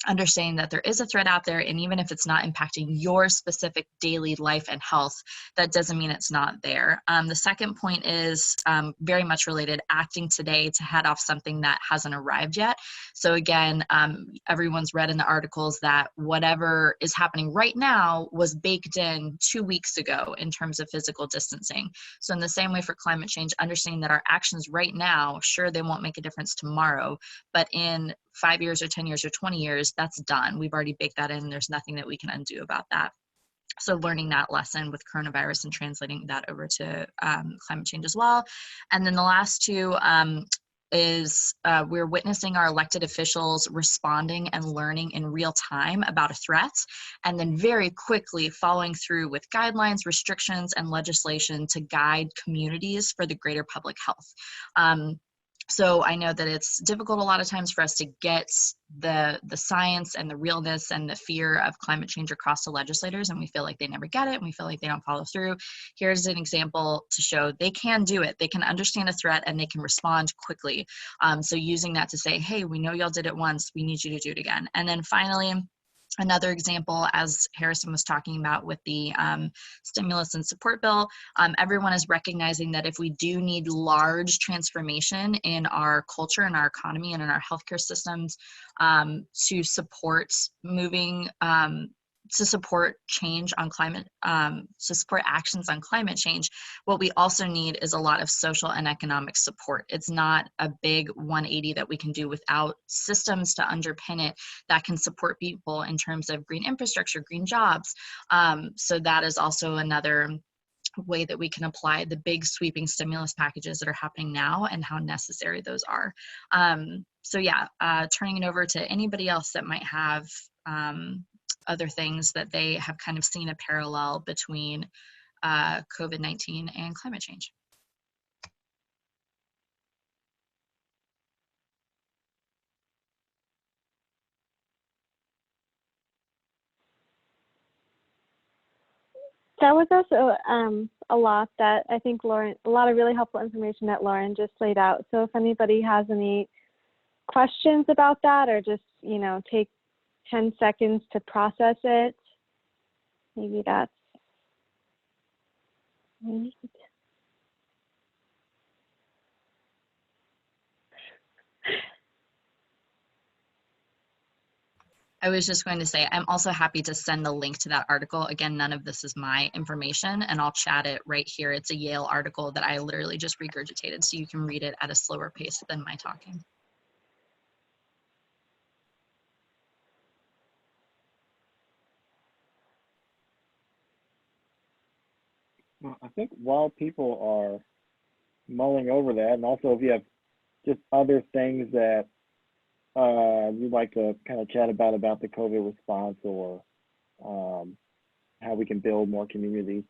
Speaker 7: understanding that there is a threat out there, and even if it's not impacting your specific daily life and health, that doesn't mean it's not there. The second point is very much related, acting today to head off something that hasn't arrived yet. So again, everyone's read in the articles that whatever is happening right now was baked in 2 weeks ago in terms of physical distancing. So in the same way for climate change, understanding that our actions right now, sure, they won't make a difference tomorrow, but in 5 years or 10 years or 20 years, that's done. We've already baked that in. There's nothing that we can undo about that. So learning that lesson with coronavirus and translating that over to climate change as well. And then the last 2 is we're witnessing our elected officials responding and learning in real time about a threat, and then very quickly following through with guidelines, restrictions, and legislation to guide communities for the greater public health. So I know that it's difficult a lot of times for us to get the science and the realness and the fear of climate change across to legislators, and we feel like they never get it, and we feel like they don't follow through. Here's an example to show they can do it. They can understand a threat and they can respond quickly. So using that to say, hey, we know y'all did it once, we need you to do it again. And then finally, another example, as Harrison was talking about with the stimulus and support bill, everyone is recognizing that if we do need large transformation in our culture and our economy and in our healthcare systems to support moving, to support change on climate, to support actions on climate change, what we also need is a lot of social and economic support. It's not a big 180 that we can do without systems to underpin it that can support people in terms of green infrastructure, green jobs. So that is also another way that we can apply the big sweeping stimulus packages that are happening now and how necessary those are. So yeah, turning it over to anybody else that might have other things that they have kind of seen a parallel between COVID-19 and climate change.
Speaker 4: That was also a lot that I think Lauren, a lot of really helpful information that Lauren just laid out. So if anybody has any questions about that, or just, take 10 seconds to process it, maybe that's neat.
Speaker 7: I was just going to say, I'm also happy to send the link to that article. Again, none of this is my information, and I'll chat it right here. It's a Yale article that I literally just regurgitated, so you can read it at a slower pace than my talking.
Speaker 3: Well, I think while people are mulling over that, and also if you have just other things that you'd like to kind of chat about the COVID response, or how we can build more community,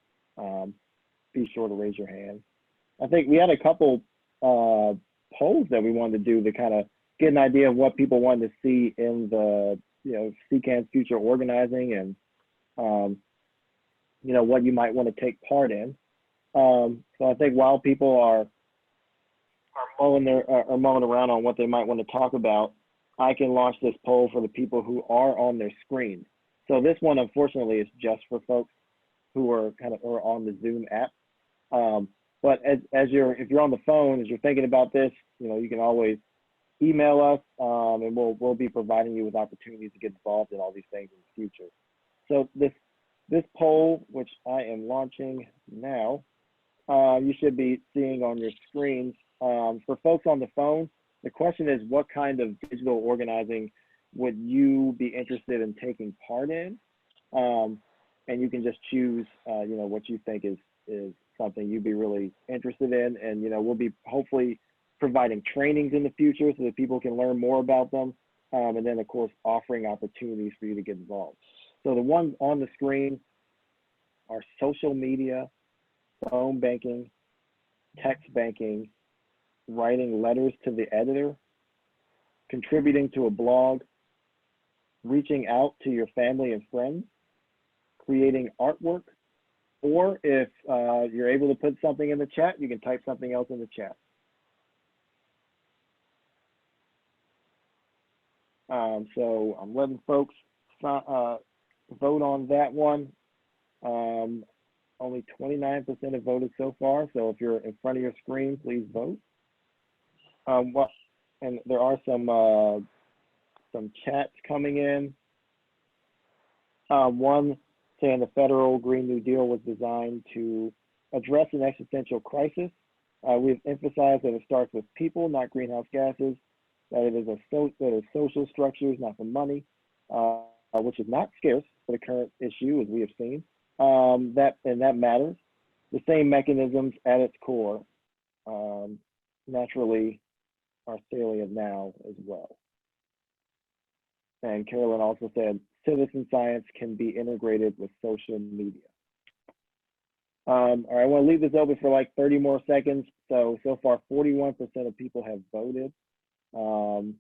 Speaker 3: be sure to raise your hand. I think we had a couple polls that we wanted to do to kind of get an idea of what people wanted to see in the, CCAN's future organizing, and what you might want to take part in. So I think while people are mulling around on what they might want to talk about, I can launch this poll for the people who are on their screen. So this one, unfortunately, is just for folks who are or on the Zoom app. But if you're on the phone, as you're thinking about this, you can always email us, and we'll be providing you with opportunities to get involved in all these things in the future. So this poll, which I am launching now, you should be seeing on your screens. For folks on the phone, the question is, what kind of digital organizing would you be interested in taking part in? And you can just choose, what you think is something you'd be really interested in. And, we'll be hopefully providing trainings in the future so that people can learn more about them. And then, of course, offering opportunities for you to get involved. So the ones on the screen are social media, phone banking, text banking, writing letters to the editor, contributing to a blog, reaching out to your family and friends, creating artwork, or if you're able to put something in the chat, you can type something else in the chat. So I'm letting folks vote on that one. Only 29% have voted so far, so if you're in front of your screen, please vote. And there are some chats coming in. One saying the federal Green New Deal was designed to address an existential crisis. We've emphasized that it starts with people, not greenhouse gases, that it is social structures, not the money, which is not scarce for the current issue, as we have seen. That matters. The same mechanisms at its core naturally are salient now as well. And Carolyn also said, citizen science can be integrated with social media. All right, I want to leave this open for like 30 more seconds. So far, 41% of people have voted. So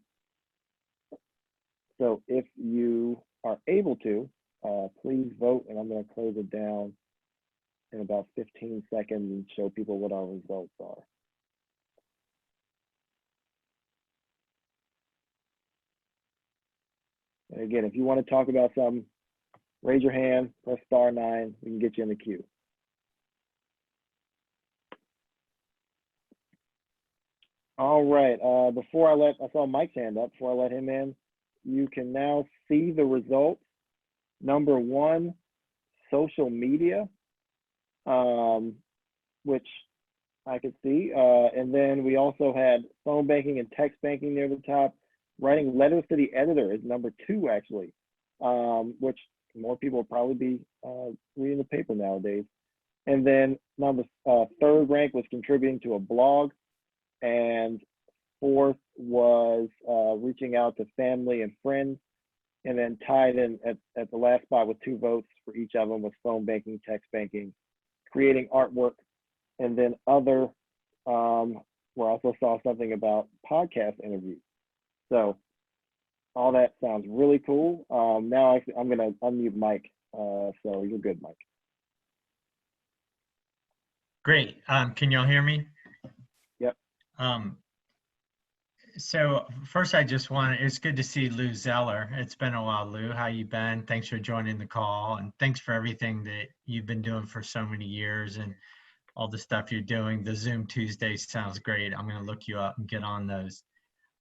Speaker 3: if you are able to, please vote, and I'm going to close it down in about 15 seconds and show people what our results are. And again, if you want to talk about something, raise your hand, press *9, we can get you in the queue. All right, I saw Mike's hand up. Before I let him in, you can now see the results. Number 1, social media, which I could see. And then we also had phone banking and text banking near the top. Writing letters to the editor is number 2, actually, which more people will probably be reading the paper nowadays. And then third rank was contributing to a blog. And 4th was reaching out to family and friends. And then tied in at the last spot with 2 votes for each of them was phone banking, text banking, creating artwork, and then other, where I also saw something about podcast interviews. So all that sounds really cool. Now I'm going to unmute Mike. So you're good, Mike.
Speaker 1: Great. Can y'all hear me?
Speaker 3: Yep.
Speaker 1: So first it's good to see Lou Zeller. It's been a while, Lou. How you been? Thanks for joining the call, and thanks for everything that you've been doing for so many years and all the stuff you're doing. The Zoom Tuesdays sounds great. I'm going to look you up and get on those.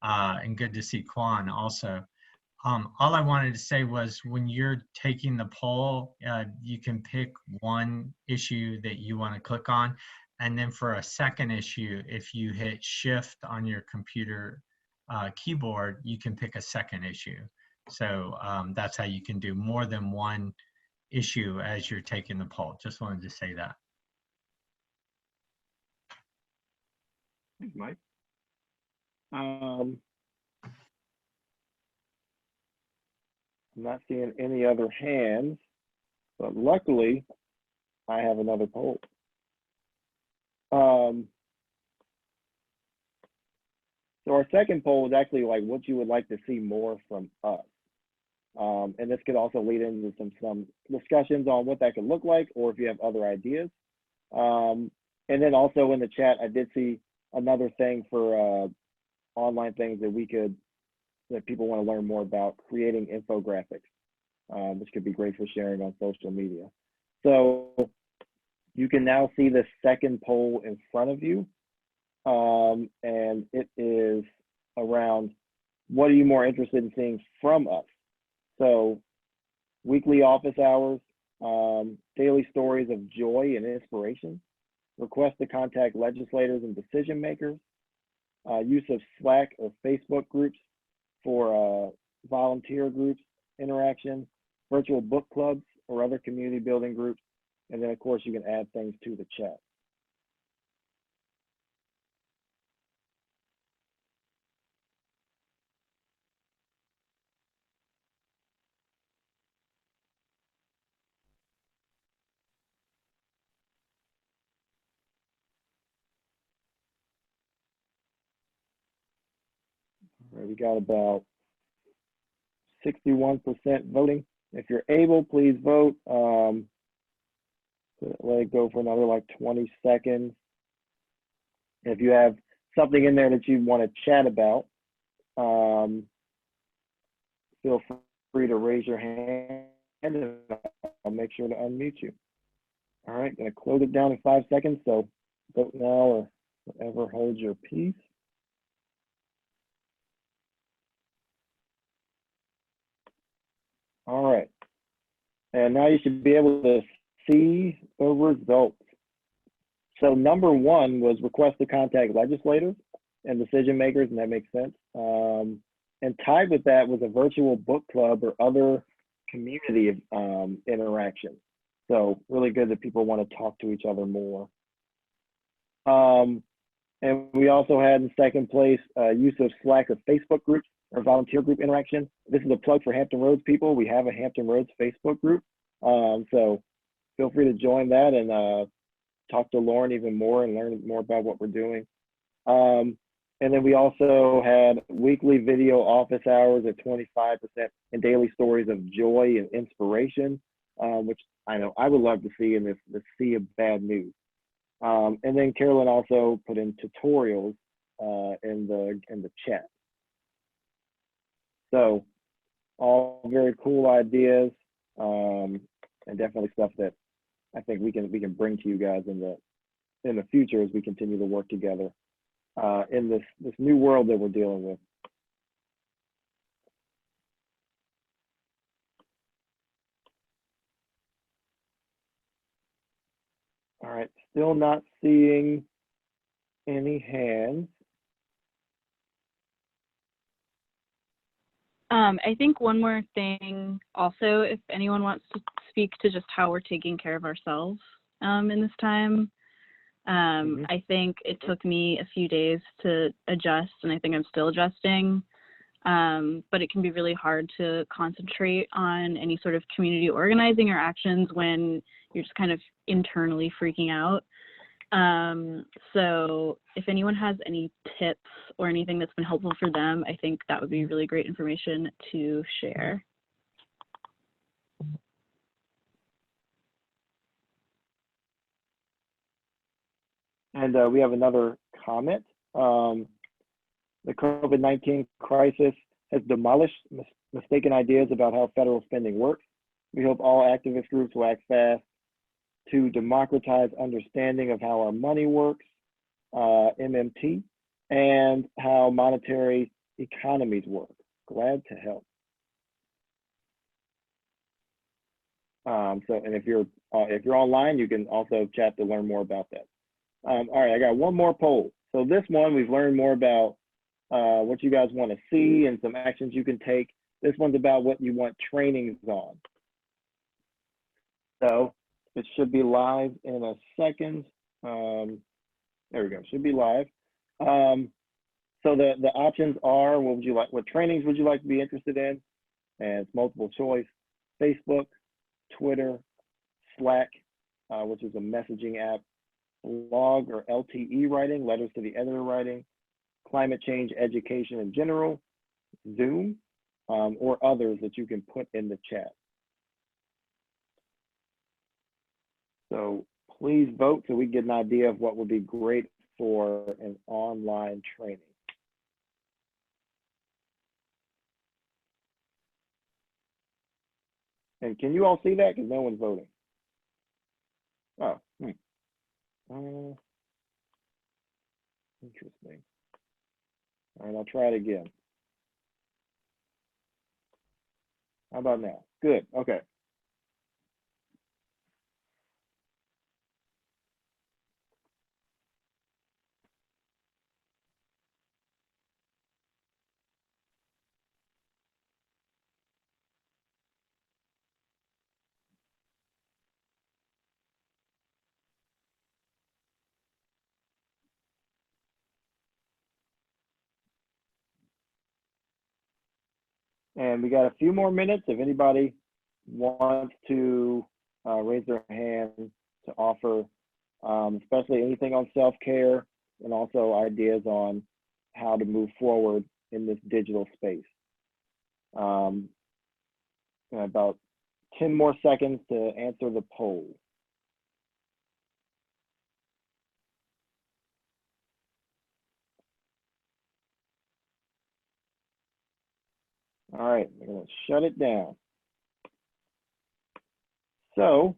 Speaker 1: And good to see Quan also. All I wanted to say was when you're taking the poll, you can pick one issue that you want to click on. And then for a second issue, if you hit Shift on your computer keyboard, you can pick a second issue. So that's how you can do more than one issue as you're taking the poll. Just wanted to say that.
Speaker 3: Thanks, Mike. I'm not seeing any other hands, but luckily I have another poll. So our second poll is actually like what you would like to see more from us. And this could also lead into some discussions on what that could look like, or if you have other ideas. And then also in the chat, I did see another thing for online things that people want to learn more about, creating infographics, which could be great for sharing on social media. So you can now see the second poll in front of you. And it is around, what are you more interested in seeing from us? So weekly office hours, daily stories of joy and inspiration, request to contact legislators and decision makers, use of Slack or Facebook groups for volunteer groups interaction, virtual book clubs or other community building groups. And then of course you can add things to the chat. All right, we got about 61% voting. If you're able, please vote. Let it go for another like 20 seconds. If you have something in there that you want to chat about, feel free to raise your hand and I'll make sure to unmute you. All right, gonna close it down in 5 seconds. So vote now or whatever holds your peace. All right, and now you should be able to see the results. So number one was request to contact legislators and decision makers, and that makes sense. And tied with that was a virtual book club or other community interaction. So really good that people want to talk to each other more. And we also had in second place use of Slack or Facebook groups or volunteer group interaction. This is a plug for Hampton Roads people. We have a Hampton Roads Facebook group. So feel free to join that and talk to Lauren even more and learn more about what we're doing. And then we also had weekly video office hours at 25% and daily stories of joy and inspiration, which I know I would love to see in this sea of bad news. And then Carolyn also put in tutorials in the chat. So all very cool ideas, and definitely stuff that I think we can bring to you guys in the future as we continue to work together in this new world that we're dealing with. All right, still not seeing any hands.
Speaker 5: I think one more thing also, if anyone wants to speak to just how we're taking care of ourselves in this time. I think it took me a few days to adjust, and I think I'm still adjusting, but it can be really hard to concentrate on any sort of community organizing or actions when you're just kind of internally freaking out. So if anyone has any tips or anything that's been helpful for them, I think that would be really great information to share.
Speaker 3: And we have another comment. The COVID-19 crisis has demolished mistaken ideas about how federal spending works. We hope all activist groups will act fast to democratize understanding of how our money works, MMT, and how monetary economies work. Glad to help. And if you're online, you can also chat to learn more about that. All right, I got one more poll. So this one, we've learned more about what you guys want to see and some actions you can take. This one's about what you want trainings on. So it should be live in a second. There we go, should be live. So the options are, what trainings would you like to be interested in? And it's multiple choice: Facebook, Twitter, Slack, which is a messaging app, blog or LTE writing, letters to the editor writing, climate change education in general, Zoom, or others that you can put in the chat. So please vote so we get an idea of what would be great for an online training. And can you all see that? Because no one's voting. Oh, interesting. All right, I'll try it again. How about now? Good, okay. And we got a few more minutes. If anybody wants to raise their hand to offer, especially anything on self-care and also ideas on how to move forward in this digital space. About 10 more seconds to answer the poll. All right, we're gonna shut it down. So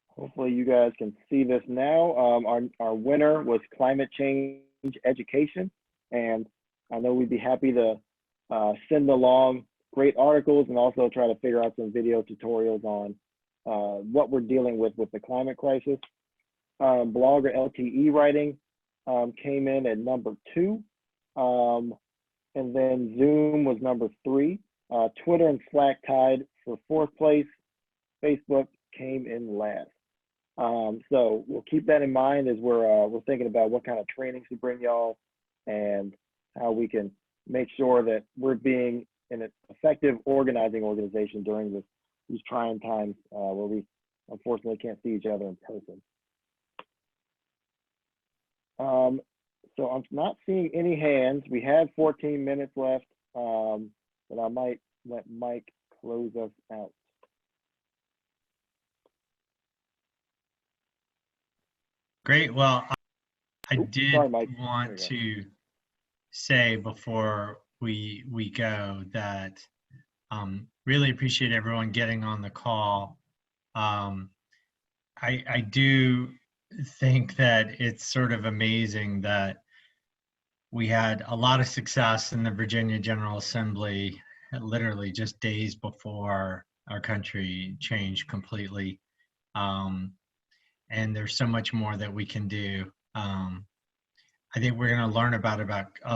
Speaker 3: hopefully you guys can see this now. Our winner was climate change education. And I know we'd be happy to send along great articles and also try to figure out some video tutorials on what we're dealing with the climate crisis. Blog or LTE writing came in at number 2. And then Zoom was number 3. Twitter and Slack tied for 4th place. Facebook came in last. So we'll keep that in mind as we're thinking about what kind of trainings to bring y'all and how we can make sure that we're being an effective organization during these trying times where we unfortunately can't see each other in person. So I'm not seeing any hands. We have 14 minutes left, but I might let Mike close us out.
Speaker 1: Great. Well, I did
Speaker 3: sorry, Mike.
Speaker 1: want to say before we go that really appreciate everyone getting on the call. I do think that it's sort of amazing that we had a lot of success in the Virginia General Assembly literally just days before our country changed completely. And there's so much more that we can do. I think we're going to learn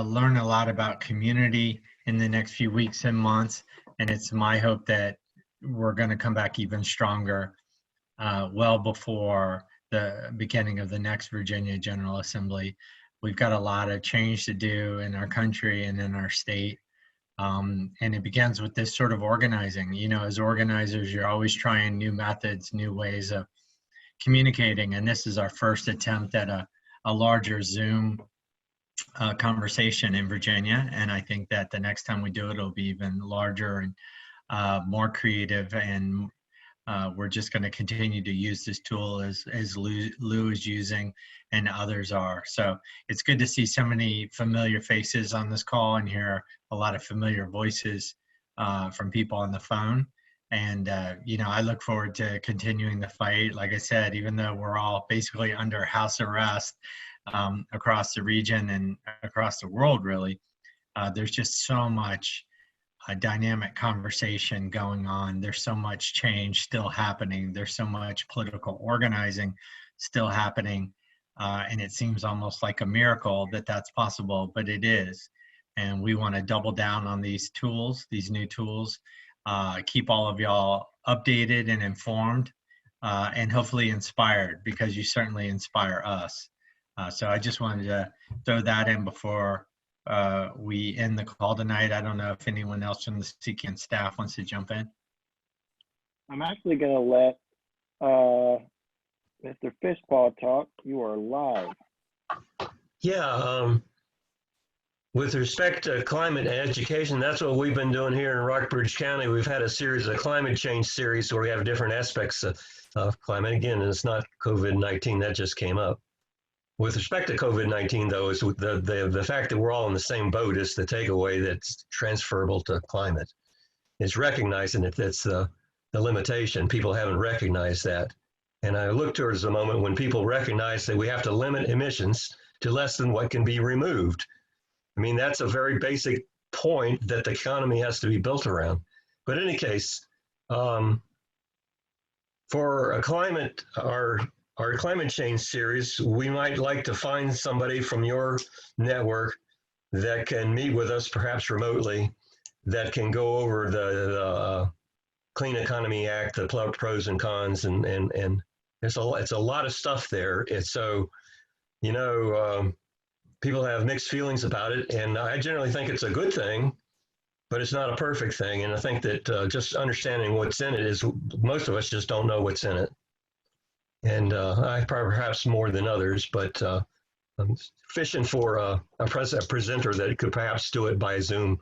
Speaker 1: learn a lot about community in the next few weeks and months, and it's my hope that we're going to come back even stronger well before the beginning of the next Virginia General Assembly. We've got a lot of change to do in our country and in our state, and it begins with this sort of organizing. You know, as organizers, you're always trying new methods, new ways of communicating, and this is our first attempt at a larger Zoom conversation in Virginia, and I think that the next time we do it, it'll be even larger and more creative, and we're just going to continue to use this tool as Lou is using and others are. So it's good to see so many familiar faces on this call and hear a lot of familiar voices from people on the phone. And, you know, I look forward to continuing the fight. Like I said, even though we're all basically under house arrest across the region and across the world, really, there's just so much dynamic conversation going on. There's so much change still happening. There's so much political organizing still happening. And it seems almost like a miracle that that's possible, but it is. And we want to double down on these tools, these new tools, keep all of y'all updated and informed, and hopefully inspired, because you certainly inspire us. So I just wanted to throw that in before we end the call tonight. I don't know if anyone else from the CCAN staff wants to jump in.
Speaker 3: I'm actually going to let Mr. Fishpaw talk. You are live.
Speaker 8: Yeah, with respect to climate education, that's what we've been doing here in Rockbridge County. We've had a series of climate change series where we have different aspects of climate. Again, it's not COVID-19, that just came up. With respect to COVID-19, though, is the fact that we're all in the same boat is the takeaway that's transferable to climate. It's recognizing that that's the limitation. People haven't recognized that. And I look towards the moment when people recognize that we have to limit emissions to less than what can be removed. I mean, that's a very basic point that the economy has to be built around. But in any case, for a climate, our climate change series, we might like to find somebody from your network that can meet with us, perhaps remotely, that can go over the Clean Economy Act, the pros and cons, and it's a lot of stuff there. It's so, you know, people have mixed feelings about it, and I generally think it's a good thing, but it's not a perfect thing. And I think that just understanding what's in it is, most of us just don't know what's in it. And I perhaps more than others, but I'm fishing for a presenter that could perhaps do it by Zoom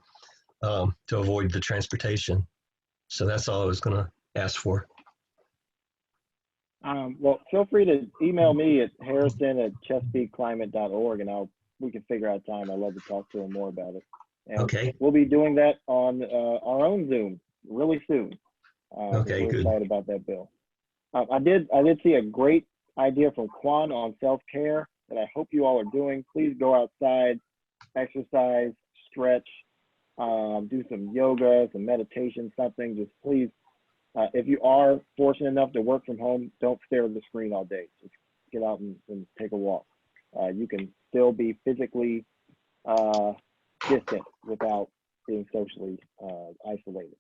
Speaker 8: to avoid the transportation. So that's all I was going to ask for.
Speaker 3: Well, feel free to email me at harrison@chesapeakeclimate.org, and we can figure out time. I'd love to talk to him more about it. And
Speaker 8: okay.
Speaker 3: We'll be doing that on our own Zoom really soon.
Speaker 8: Okay,
Speaker 3: we're
Speaker 8: good.
Speaker 3: excited about that, Bill. I did see a great idea from Quan on self-care that I hope you all are doing. Please go outside, exercise, stretch, do some yoga, some meditation, something. Just please, if you are fortunate enough to work from home, don't stare at the screen all day. Just get out and take a walk. You can still be physically distant without being socially isolated.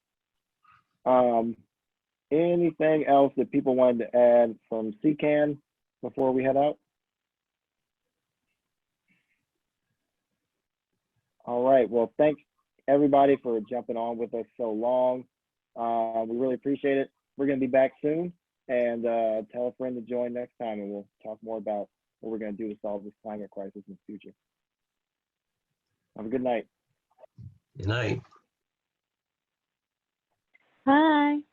Speaker 3: Anything else that people wanted to add from CCAN before we head out? All right, well, thanks everybody for jumping on with us so long. We really appreciate it. We're gonna be back soon, and tell a friend to join next time, and we'll talk more about what we're gonna do to solve this climate crisis in the future. Have a good night.
Speaker 8: Good night.
Speaker 5: Bye.